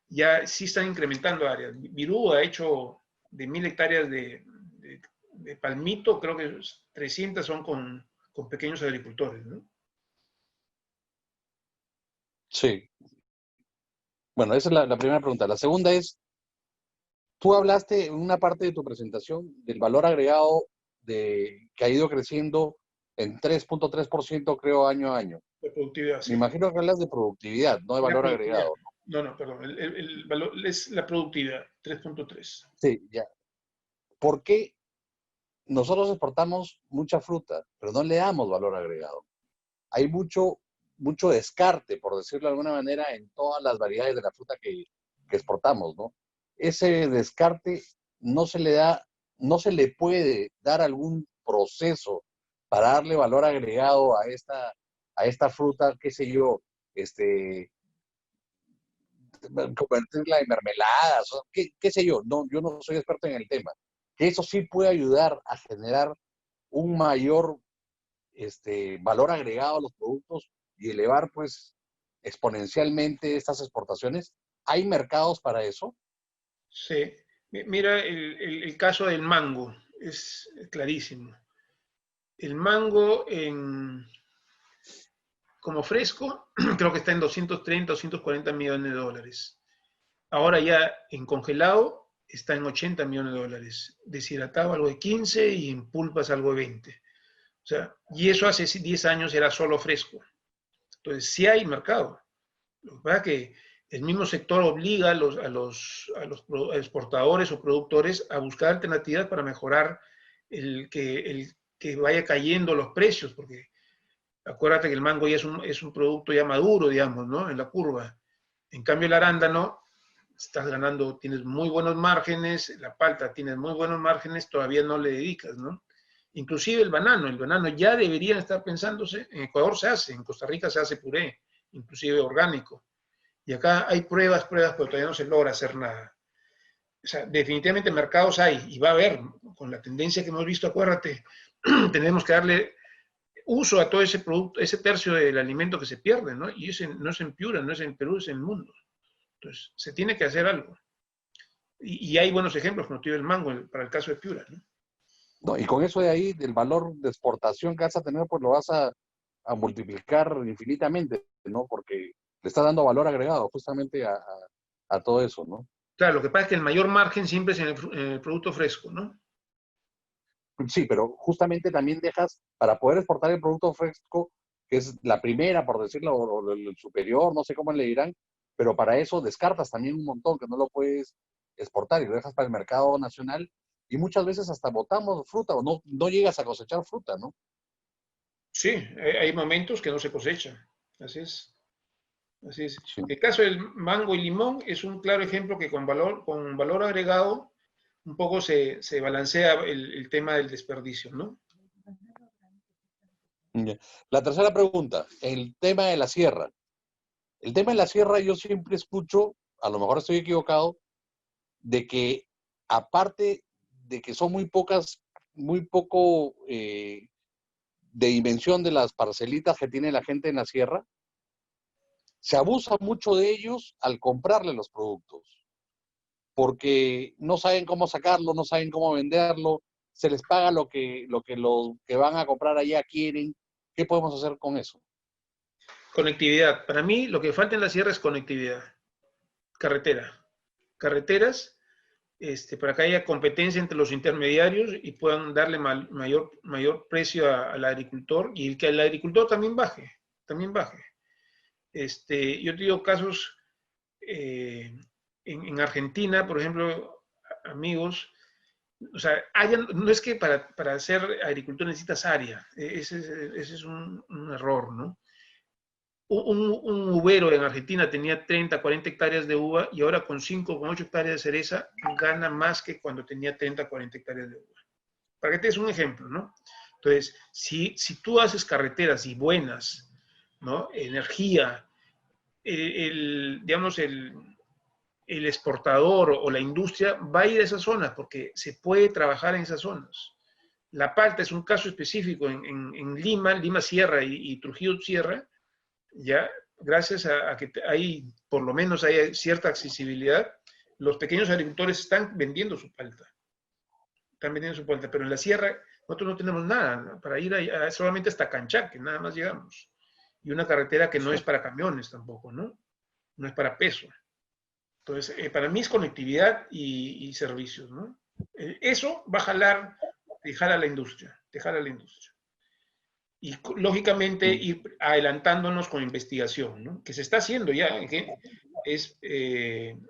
[SPEAKER 2] ya sí están incrementando áreas. Virú ha hecho de 1.000 hectáreas de palmito, creo que 300 son con pequeños agricultores, ¿no?
[SPEAKER 4] Sí. Bueno, esa es la primera pregunta. La segunda es, tú hablaste en una parte de tu presentación del valor agregado que ha ido creciendo en 3.3%, creo, año a año.
[SPEAKER 2] De productividad,
[SPEAKER 4] Me
[SPEAKER 2] sí.
[SPEAKER 4] imagino que hablas de productividad, no de valor agregado.
[SPEAKER 2] No, perdón. El valor es la productividad, 3.3.
[SPEAKER 4] Sí, ya. ¿Por qué nosotros exportamos mucha fruta, pero no le damos valor agregado? Hay mucho descarte, por decirlo de alguna manera, en todas las variedades de la fruta que exportamos, ¿no? Ese descarte no se le puede dar algún proceso para darle valor agregado a esta fruta, qué sé yo, convertirla en mermeladas, qué sé yo, no, yo no soy experto en el tema, que eso sí puede ayudar a generar un mayor valor agregado a los productos y elevar pues exponencialmente estas exportaciones. ¿Hay mercados para eso?
[SPEAKER 2] Sí. Mira el caso del mango, es clarísimo. El mango como fresco creo que está en 230 o 140 millones de dólares. Ahora ya en congelado está en 80 millones de dólares. Deshidratado algo de 15 y en pulpas algo de 20. O sea, y eso hace 10 años era solo fresco. Entonces sí hay mercado. Lo que pasa es que el mismo sector obliga a los exportadores o productores a buscar alternativas para mejorar el que vaya cayendo los precios, porque acuérdate que el mango ya es un producto ya maduro, digamos, ¿no? En la curva. En cambio, el arándano, estás ganando, tienes muy buenos márgenes, la palta tienes muy buenos márgenes, todavía no le dedicas, ¿no? Inclusive el banano ya deberían estar pensándose, en Ecuador se hace, en Costa Rica se hace puré, inclusive orgánico. Y acá hay pruebas, pero todavía no se logra hacer nada. O sea, definitivamente mercados hay y va a haber, con la tendencia que hemos visto, acuérdate, tenemos que darle uso a todo ese producto, ese tercio del alimento que se pierde, ¿no? Y ese no es en Piura, no es en Perú, es en el mundo. Entonces, se tiene que hacer algo. Y hay buenos ejemplos, como tiene el mango, para el caso de Piura, ¿no?
[SPEAKER 4] No, y con eso de ahí, del valor de exportación que vas a tener, pues lo vas a multiplicar infinitamente, ¿no? Porque le está dando valor agregado justamente a todo eso, ¿no?
[SPEAKER 2] Claro, lo que pasa es que el mayor margen siempre es en el producto fresco, ¿no?
[SPEAKER 4] Sí, pero justamente también dejas, para poder exportar el producto fresco, que es la primera, por decirlo, o el superior, no sé cómo le dirán, pero para eso descartas también un montón, que no lo puedes exportar y lo dejas para el mercado nacional, y muchas veces hasta botamos fruta o no llegas a cosechar fruta, ¿no?
[SPEAKER 2] Sí, hay momentos que no se cosechan. Así es. Así es.
[SPEAKER 4] Sí.
[SPEAKER 2] El caso del mango y limón es un claro ejemplo que con valor agregado un poco se balancea el tema del desperdicio, ¿no?
[SPEAKER 4] Ya. La tercera pregunta, el tema de la sierra. El tema de la sierra yo siempre escucho, a lo mejor estoy equivocado, de que aparte de que son muy poco de dimensión de las parcelitas que tiene la gente en la sierra, se abusa mucho de ellos al comprarle los productos, porque no saben cómo sacarlo, no saben cómo venderlo, se les paga lo que los que van a comprar allá quieren, ¿Qué podemos hacer con eso?
[SPEAKER 2] Conectividad. Para mí, lo que falta en la sierra es conectividad. Carreteras, para que haya competencia entre los intermediarios y puedan darle mayor precio al agricultor y que el agricultor también baje. Yo te digo casos en Argentina, por ejemplo, amigos, o sea, no es que para ser agricultor necesitas área, ese es un error, ¿no? Un uvero en Argentina tenía 30, 40 hectáreas de uva y ahora con 5, con 8 hectáreas de cereza gana más que cuando tenía 30, 40 hectáreas de uva. Para que te des un ejemplo, ¿no? Entonces, si tú haces carreteras y buenas, ¿no? Energía, digamos, el exportador o la industria va a ir a esas zonas porque se puede trabajar en esas zonas. La palta es un caso específico en Lima Sierra y Trujillo Sierra, ya gracias a que por lo menos hay cierta accesibilidad, los pequeños agricultores están vendiendo su palta. Pero en la sierra nosotros no tenemos nada, ¿no? Para ir solamente hasta Canchaque, nada más llegamos. Y una carretera que no es para camiones tampoco, ¿no? No es para peso. Entonces, para mí es conectividad y servicios, ¿no? Eso va a jala a la industria, Y lógicamente ir adelantándonos con investigación, ¿no? Que se está haciendo ya, que es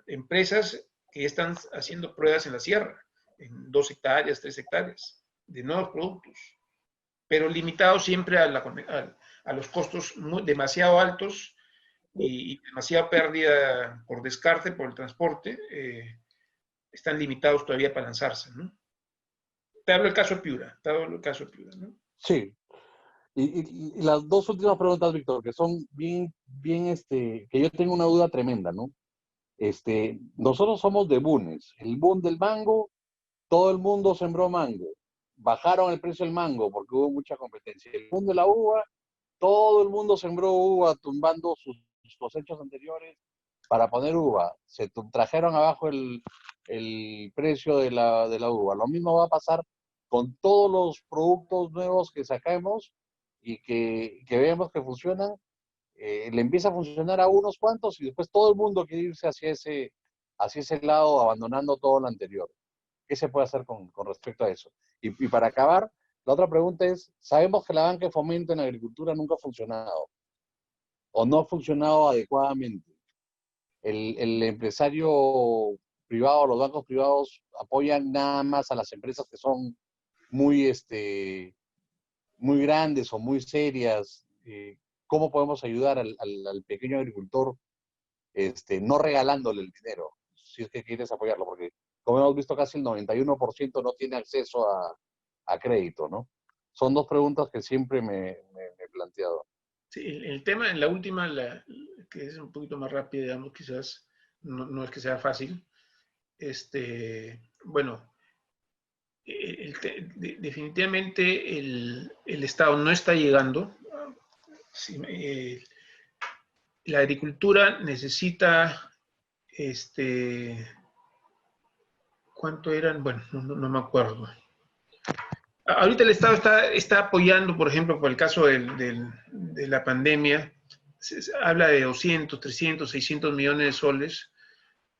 [SPEAKER 2] empresas que están haciendo pruebas en la sierra, en 2 hectáreas, 3 hectáreas, de nuevos productos, pero limitados siempre a los costos demasiado altos y demasiada pérdida por descarte, por el transporte, están limitados todavía para lanzarse, ¿no? Te hablo del caso Piura, ¿no?
[SPEAKER 4] Sí. Y las dos últimas preguntas, Víctor, que son bien, que yo tengo una duda tremenda, ¿no? Nosotros somos de boons. El boom del mango, todo el mundo sembró mango. Bajaron el precio del mango porque hubo mucha competencia. El boom de la uva, todo el mundo sembró uva, tumbando sus cosechas anteriores para poner uva. Se trajeron abajo el precio de la uva. Lo mismo va a pasar con todos los productos nuevos que saquemos y que vemos que funcionan. Le empieza a funcionar a unos cuantos y después todo el mundo quiere irse hacia ese lado, abandonando todo lo anterior. ¿Qué se puede hacer con respecto a eso? Y para acabar, la otra pregunta es, sabemos que la banca de fomento en agricultura nunca ha funcionado o no ha funcionado adecuadamente. El empresario privado, los bancos privados apoyan nada más a las empresas que son muy grandes o muy serias. ¿Cómo podemos ayudar al pequeño agricultor no regalándole el dinero, si es que quieres apoyarlo? Porque, como hemos visto, casi el 91% no tiene acceso a crédito, ¿no? Son dos preguntas que siempre me he planteado.
[SPEAKER 2] Sí, el tema en la última, que es un poquito más rápida, digamos, quizás no es que sea fácil. Bueno, definitivamente el Estado no está llegando. La agricultura necesita, ¿cuánto eran? Bueno, no me acuerdo. Ahorita el Estado está apoyando, por ejemplo, por el caso de la pandemia, se habla de 200, 300, 600 millones de soles,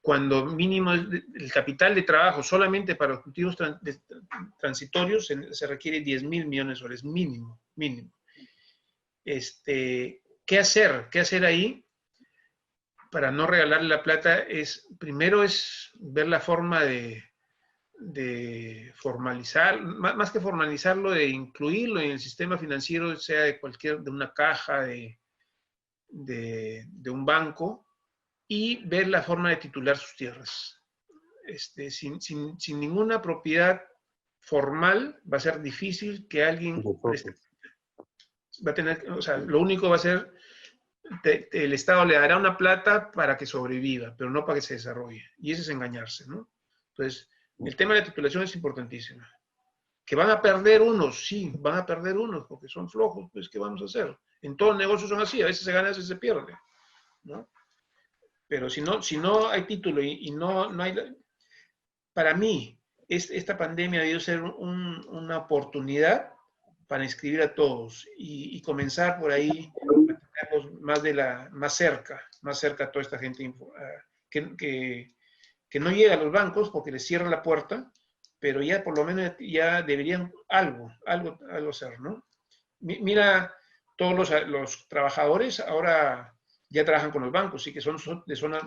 [SPEAKER 2] cuando mínimo el capital de trabajo solamente para los cultivos transitorios se requiere 10.000 millones de soles, mínimo. ¿Qué hacer ahí para no regalarle la plata? Primero es ver la forma de formalizar, más que formalizarlo, de incluirlo en el sistema financiero, sea de una caja, de un banco, y ver la forma de titular sus tierras. Sin ninguna propiedad formal va a ser difícil que alguien preste. Va a tener, o sea, lo único va a ser, el Estado le dará una plata para que sobreviva, pero no para que se desarrolle. Y eso es engañarse, ¿no? Entonces, el tema de la titulación es importantísimo. ¿Que van a perder unos? Sí, van a perder unos porque son flojos, pues ¿qué vamos a hacer? En todos los negocios son así, a veces se gana, a veces se pierde, ¿no? Pero si no hay título y no hay... Para mí, esta pandemia debió ser una oportunidad para inscribir a todos y comenzar por ahí a tenerlos más cerca a toda esta gente que no llega a los bancos porque les cierran la puerta, pero ya por lo menos ya deberían algo hacer, ¿no? Mira, todos los trabajadores ahora ya trabajan con los bancos, sí que son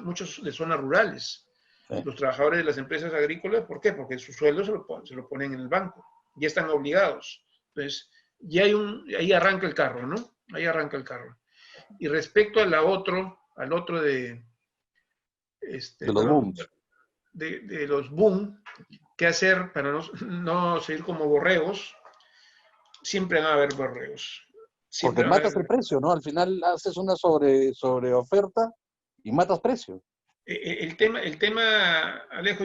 [SPEAKER 2] muchos de zonas rurales. Sí. Los trabajadores de las empresas agrícolas, ¿por qué? Porque su sueldo se lo ponen en el banco, ya están obligados. Entonces, ya ahí arranca el carro, ¿no? Ahí arranca el carro. Y respecto al otro de los booms. De los boom, ¿qué hacer para no seguir como borregos? Siempre van a haber borregos.
[SPEAKER 4] Porque matas el precio, ¿no? Al final haces una sobre oferta y matas precio.
[SPEAKER 2] El tema, Alejo,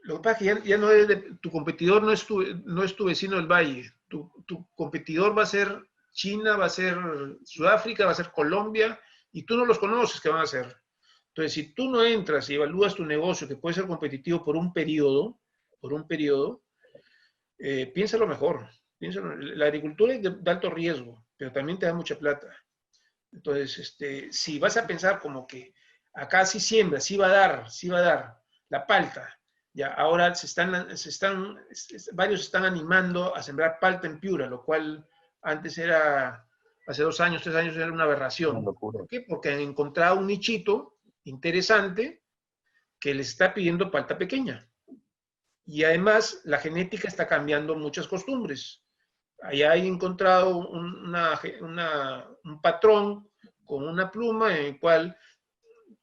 [SPEAKER 2] lo que pasa es que ya no es tu competidor no es tu vecino del valle. Tu competidor va a ser China, va a ser Sudáfrica, va a ser Colombia, y tú no los conoces qué van a hacer. Entonces, si tú no entras y evalúas tu negocio que puede ser competitivo por un periodo, piénsalo mejor. La agricultura es de alto riesgo, pero también te da mucha plata. Entonces, si vas a pensar como que acá sí siembra, sí va a dar la palta, ya ahora varios están animando a sembrar palta en Piura, lo cual antes hace 2 años, 3 años era una aberración. ¿Por qué? Porque han encontrado un nichito interesante que les está pidiendo palta pequeña. Y además la genética está cambiando muchas costumbres. Allá he encontrado un patrón con una pluma en el cual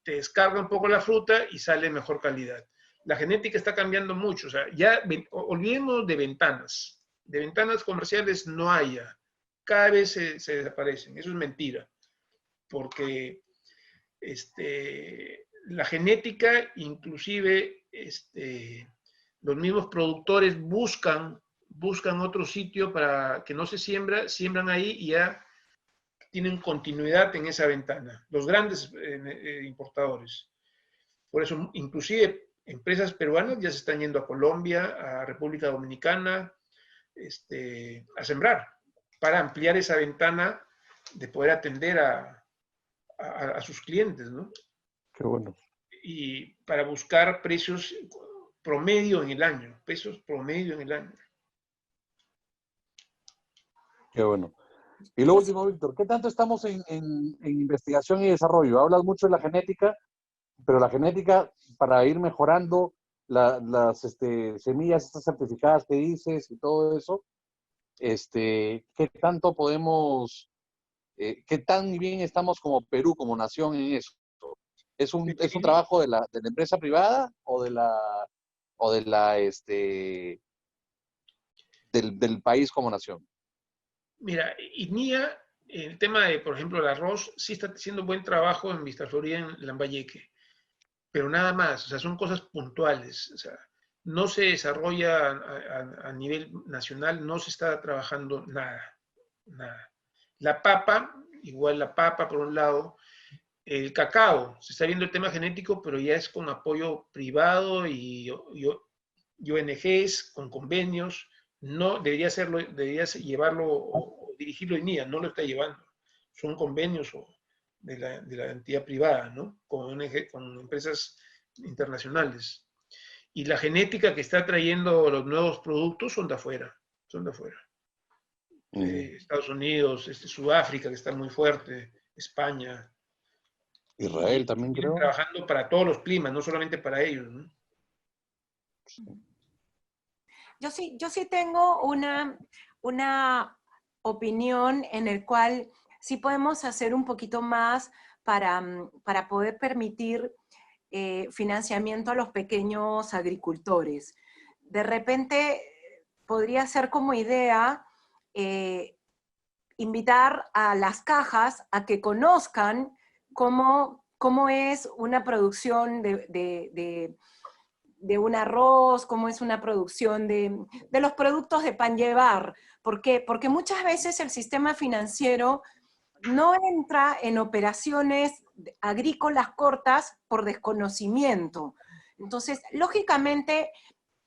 [SPEAKER 2] te descarga un poco la fruta y sale mejor calidad. La genética está cambiando mucho. O sea, ya olvidemos de ventanas. De ventanas comerciales no hay ya. Cada vez se desaparecen. Eso es mentira. Porque la genética, inclusive los mismos productores buscan otro sitio para que no se siembran ahí y ya tienen continuidad en esa ventana, los grandes importadores. Por eso, inclusive, empresas peruanas ya se están yendo a Colombia, a República Dominicana, a sembrar, para ampliar esa ventana de poder atender a sus clientes, ¿no?
[SPEAKER 4] Qué bueno.
[SPEAKER 2] Y para buscar precios promedio en el año,
[SPEAKER 4] Qué bueno. Y lo último, Víctor, ¿qué tanto estamos en investigación y desarrollo? Hablas mucho de la genética, pero la genética para ir mejorando las semillas estas certificadas que dices y todo eso, ¿qué tanto podemos, qué tan bien estamos como Perú, como nación en eso? ¿Es un trabajo de la empresa privada o del país como nación?
[SPEAKER 2] Mira, INIA, el tema de, por ejemplo, el arroz, sí está haciendo buen trabajo en Vista Florida, en Lambayeque, pero nada más, o sea, son cosas puntuales, o sea, no se desarrolla a nivel nacional, no se está trabajando nada. La papa, igual la papa por un lado, el cacao, se está viendo el tema genético, pero ya es con apoyo privado y ONGs, con convenios. No debería llevarlo o dirigirlo INIA, no lo está llevando. Son convenios de la entidad privada, ¿no? Con empresas internacionales. Y la genética que está trayendo los nuevos productos son de afuera. Estados Unidos, Sudáfrica, que está muy fuerte, España.
[SPEAKER 4] Israel también, creo.
[SPEAKER 2] Trabajando para todos los climas, no solamente para ellos, ¿no?
[SPEAKER 5] Yo sí tengo una opinión en el cual sí podemos hacer un poquito más para poder permitir financiamiento a los pequeños agricultores. De repente podría ser como idea invitar a las cajas a que conozcan cómo es una producción de un arroz, cómo es una producción de los productos de pan llevar. ¿Por qué? Porque muchas veces el sistema financiero no entra en operaciones agrícolas cortas por desconocimiento. Entonces, lógicamente,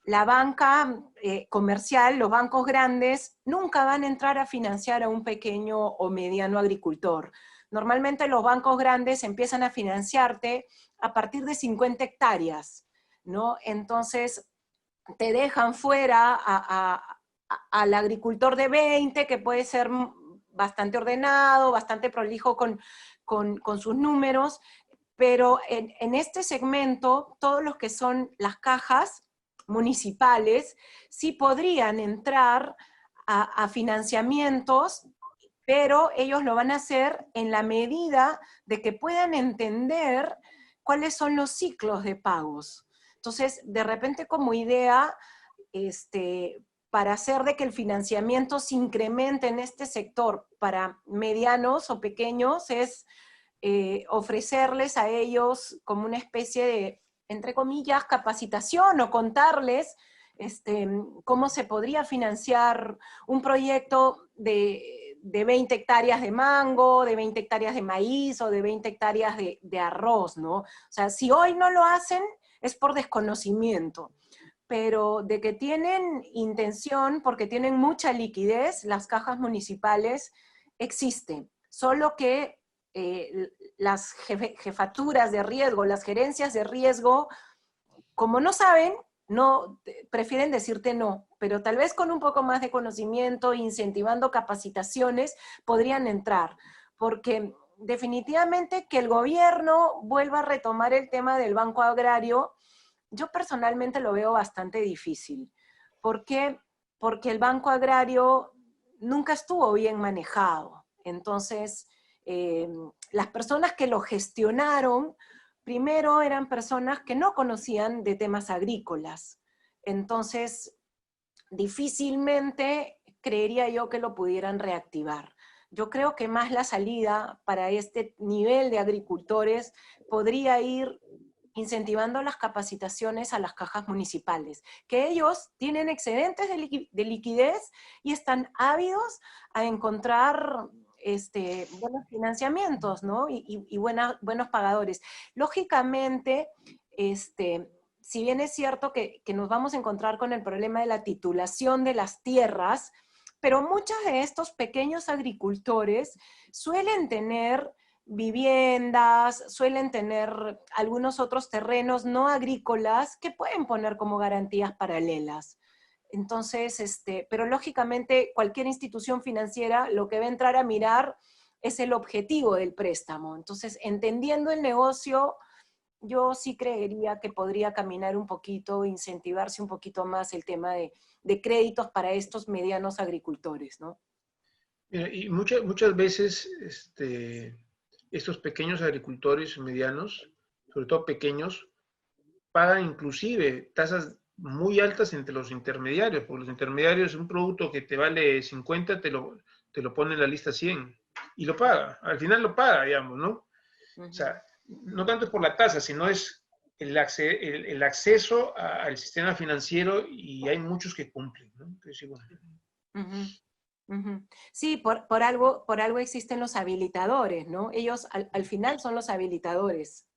[SPEAKER 5] la banca comercial, los bancos grandes, nunca van a entrar a financiar a un pequeño o mediano agricultor. Normalmente los bancos grandes empiezan a financiarte a partir de 50 hectáreas, ¿no? Entonces, te dejan fuera al agricultor de 20, que puede ser bastante ordenado, bastante prolijo con sus números, pero en este segmento, todos los que son las cajas municipales, sí podrían entrar a financiamientos, pero ellos lo van a hacer en la medida de que puedan entender cuáles son los ciclos de pagos. Entonces, de repente como idea, para hacer de que el financiamiento se incremente en este sector para medianos o pequeños, es ofrecerles a ellos como una especie de, entre comillas, capacitación, o contarles cómo se podría financiar un proyecto de 20 hectáreas de mango, de 20 hectáreas de maíz o de 20 hectáreas de arroz, ¿no? O sea, si hoy no lo hacen es por desconocimiento, pero de que tienen intención, porque tienen mucha liquidez, las cajas municipales existen, solo que las jefaturas de riesgo, las gerencias de riesgo, como no saben, prefieren decirte no, pero tal vez con un poco más de conocimiento, incentivando capacitaciones, podrían entrar, porque definitivamente que el gobierno vuelva a retomar el tema del Banco Agrario, yo personalmente lo veo bastante difícil. ¿Por qué? Porque el Banco Agrario nunca estuvo bien manejado. Entonces, las personas que lo gestionaron, primero eran personas que no conocían de temas agrícolas. Entonces, difícilmente creería yo que lo pudieran reactivar. Yo creo que más la salida para este nivel de agricultores podría ir incentivando las capacitaciones a las cajas municipales, que ellos tienen excedentes de liquidez y están ávidos a encontrar buenos financiamientos, ¿no? Y buenos pagadores. Lógicamente, si bien es cierto que nos vamos a encontrar con el problema de la titulación de las tierras, pero muchos de estos pequeños agricultores suelen tener viviendas, suelen tener algunos otros terrenos no agrícolas que pueden poner como garantías paralelas. Entonces, pero lógicamente cualquier institución financiera lo que va a entrar a mirar es el objetivo del préstamo. Entonces, entendiendo el negocio, yo sí creería que podría caminar un poquito, incentivarse un poquito más el tema de créditos para estos medianos agricultores, ¿no?
[SPEAKER 2] Mira, y muchas veces estos pequeños agricultores medianos, sobre todo pequeños, pagan inclusive tasas muy altas entre los intermediarios, porque los intermediarios, un producto que te vale 50, te lo pone en la lista 100, y lo paga, al final lo paga, digamos, ¿no? O sea, no tanto por la tasa, sino es el acceso al sistema financiero, y hay muchos que cumplen, ¿no? Entonces, bueno.
[SPEAKER 5] Sí, por algo existen los habilitadores, ¿no? Ellos al final son los habilitadores.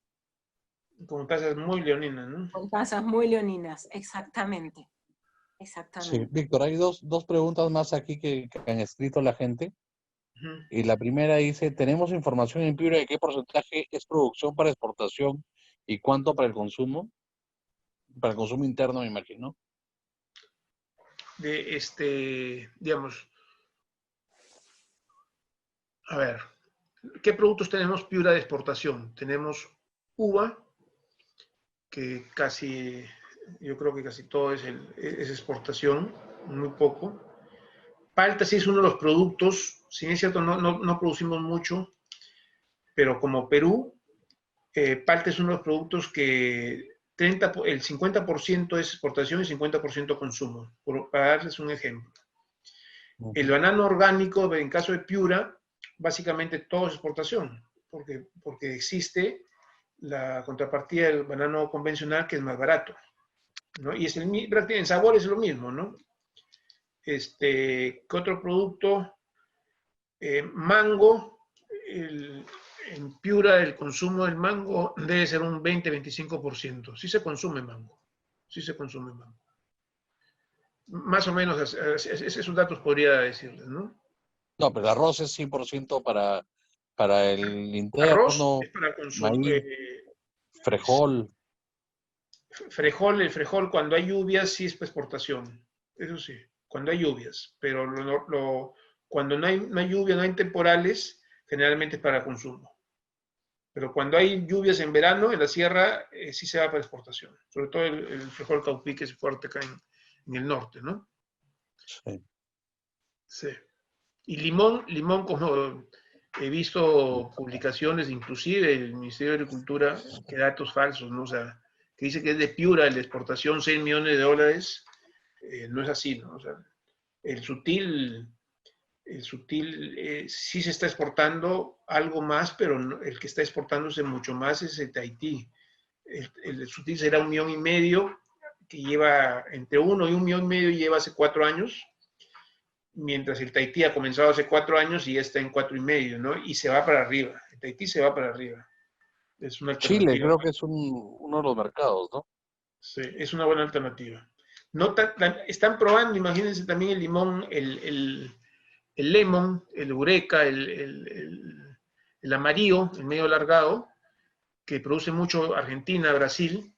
[SPEAKER 2] Con tasas muy leoninas, ¿no?
[SPEAKER 5] Con tasas muy leoninas, exactamente.
[SPEAKER 4] Sí,
[SPEAKER 5] Exactamente.
[SPEAKER 4] Víctor, hay dos preguntas más aquí que han escrito la gente. Y la primera dice, ¿tenemos información en Piura de qué porcentaje es producción para exportación y cuánto para el consumo? Para el consumo interno, me imagino.
[SPEAKER 2] Digamos, a ver, ¿qué productos tenemos Piura de exportación? Tenemos uva, que casi, yo creo que casi todo es exportación, muy poco. Palta sí es uno de los productos, si es cierto, no producimos mucho, pero como Perú, palta es uno de los productos que el 50% es exportación y 50% consumo, para darles un ejemplo. El banano orgánico, en caso de Piura, básicamente todo es exportación, porque existe la contrapartida del banano convencional, que es más barato, ¿no? Y en sabor es lo mismo, ¿no? ¿Qué otro producto? Mango. En Piura el consumo del mango debe ser un 20-25%. Sí se consume mango. Sí se consume mango. Más o menos esos datos podría decirles, ¿no?
[SPEAKER 4] No, pero el arroz es 100% para el
[SPEAKER 2] Arroz
[SPEAKER 4] interno,
[SPEAKER 2] es para consumo.
[SPEAKER 4] maíz, frijol.
[SPEAKER 2] El frijol cuando hay lluvias sí es para exportación, eso sí, cuando hay lluvias, pero cuando no hay lluvia, no hay temporales, generalmente es para consumo. Pero cuando hay lluvias en verano, en la sierra, sí se va para exportación, sobre todo el frijol cauquí, que es fuerte acá en el norte, ¿no?
[SPEAKER 4] Sí.
[SPEAKER 2] Sí. Y limón, como he visto publicaciones, inclusive del Ministerio de Agricultura, que datos falsos, ¿no? O sea, que dice que es de Piura la exportación 6 millones de dólares, no es así, ¿no? O sea, el sutil sí se está exportando algo más, pero el que está exportándose mucho más es el Tahití. El sutil será 1,5 millones, que lleva entre 1 y 1,5 millones, lleva hace 4 años, mientras el Tahití ha comenzado hace 4 años y ya está en 4,5, ¿no? Y se va para arriba. El Tahití se va para arriba. Es una
[SPEAKER 4] Chile
[SPEAKER 2] alternativa.
[SPEAKER 4] creo que es uno de los mercados, ¿no?
[SPEAKER 2] Sí, es una buena alternativa. No están probando, imagínense también el limón, el lemon, el eureka, el amarillo, el medio alargado, que produce mucho Argentina, Brasil,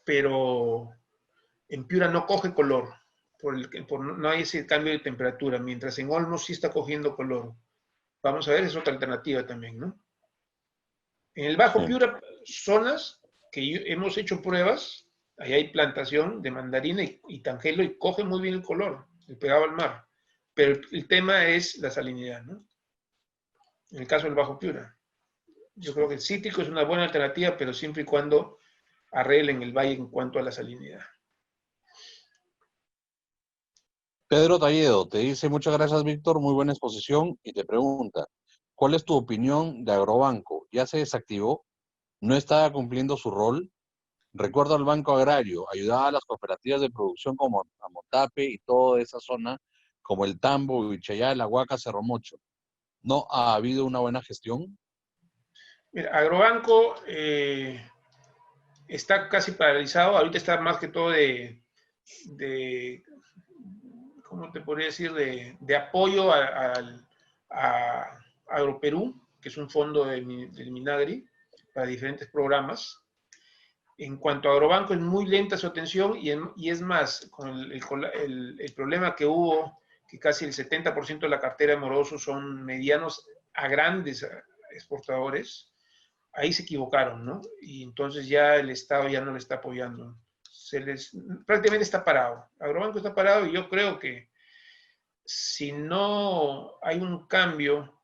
[SPEAKER 2] pero en Piura no coge color, no hay ese cambio de temperatura, mientras en Olmos sí está cogiendo color. Vamos a ver, es otra alternativa también, ¿no? En el Bajo
[SPEAKER 4] Sí.
[SPEAKER 2] Piura, zonas que hemos hecho pruebas, ahí hay plantación de mandarina y tangelo y coge muy bien el color, el pegado al mar. Pero el tema es la salinidad, ¿no? En el caso del Bajo Piura. Yo creo que el cítrico es una buena alternativa, pero siempre y cuando arreglen el valle en cuanto a la salinidad.
[SPEAKER 4] Pedro Talledo te dice, muchas gracias, Víctor, muy buena exposición, y te pregunta, ¿cuál es tu opinión de Agrobanco? ¿Ya se desactivó? ¿No estaba cumpliendo su rol? Recuerdo al Banco Agrario, ayudaba a las cooperativas de producción como Amotape y toda esa zona, como el Tambo, Vichayá, La Huaca, Cerro Mocho. ¿No ha habido una buena gestión?
[SPEAKER 2] Mira, Agrobanco está casi paralizado, ahorita está más que todo de ¿cómo te podría decir?, de apoyo a Agroperú, que es un fondo del Minagri, para diferentes programas. En cuanto a Agrobanco, es muy lenta su atención y es más, con el problema que hubo, que casi el 70% de la cartera de morosos son medianos a grandes exportadores, ahí se equivocaron, ¿no? Y entonces ya el Estado ya no le está apoyando. Prácticamente está parado. Agrobanco está parado y yo creo que si no hay un cambio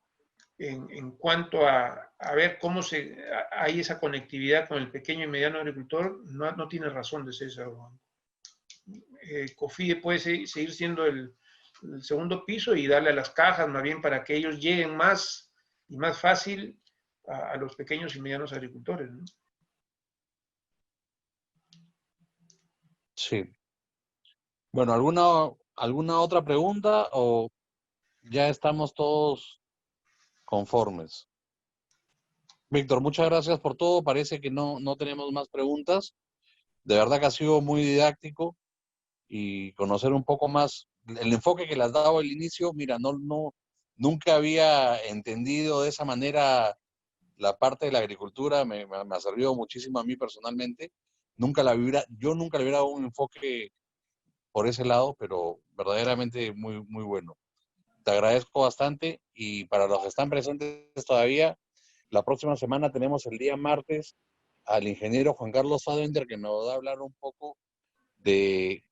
[SPEAKER 2] en cuanto a ver cómo hay esa conectividad con el pequeño y mediano agricultor, no tiene razón de ser ese Agrobanco. COFIDE puede seguir siendo el segundo piso y darle a las cajas más bien para que ellos lleguen más y más fácil a los pequeños y medianos agricultores, ¿no?
[SPEAKER 4] Sí. Bueno, ¿alguna otra pregunta o ya estamos todos conformes? Víctor, muchas gracias por todo. Parece que no tenemos más preguntas. De verdad que ha sido muy didáctico y conocer un poco más el enfoque que le has dado al inicio. Mira, nunca había entendido de esa manera la parte de la agricultura. Me ha servido muchísimo a mí personalmente. Yo nunca le hubiera dado un enfoque por ese lado, pero verdaderamente muy, muy bueno. Te agradezco bastante, y para los que están presentes todavía, la próxima semana tenemos el día martes al ingeniero Juan Carlos Fadender, que nos va a hablar un poco de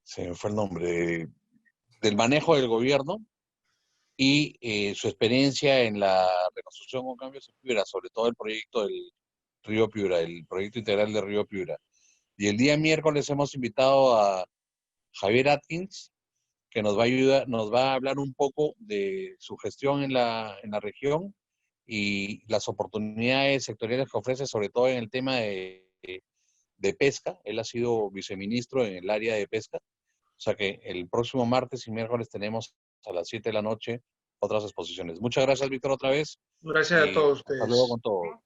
[SPEAKER 4] se me fue el nombre, del manejo del gobierno y su experiencia en la reconstrucción con cambios en Piura, sobre todo el proyecto del Río Piura, el proyecto integral del Río Piura. Y el día miércoles hemos invitado a Javier Atkins, que nos va a ayudar, nos va a hablar un poco de su gestión en la región y las oportunidades sectoriales que ofrece, sobre todo en el tema de pesca. Él ha sido viceministro en el área de pesca. O sea que el próximo martes y miércoles tenemos a las 7 de la noche otras exposiciones. Muchas gracias, Víctor, otra vez.
[SPEAKER 2] Gracias a
[SPEAKER 4] Y
[SPEAKER 2] todos
[SPEAKER 4] hasta luego
[SPEAKER 2] ustedes.
[SPEAKER 4] con todo.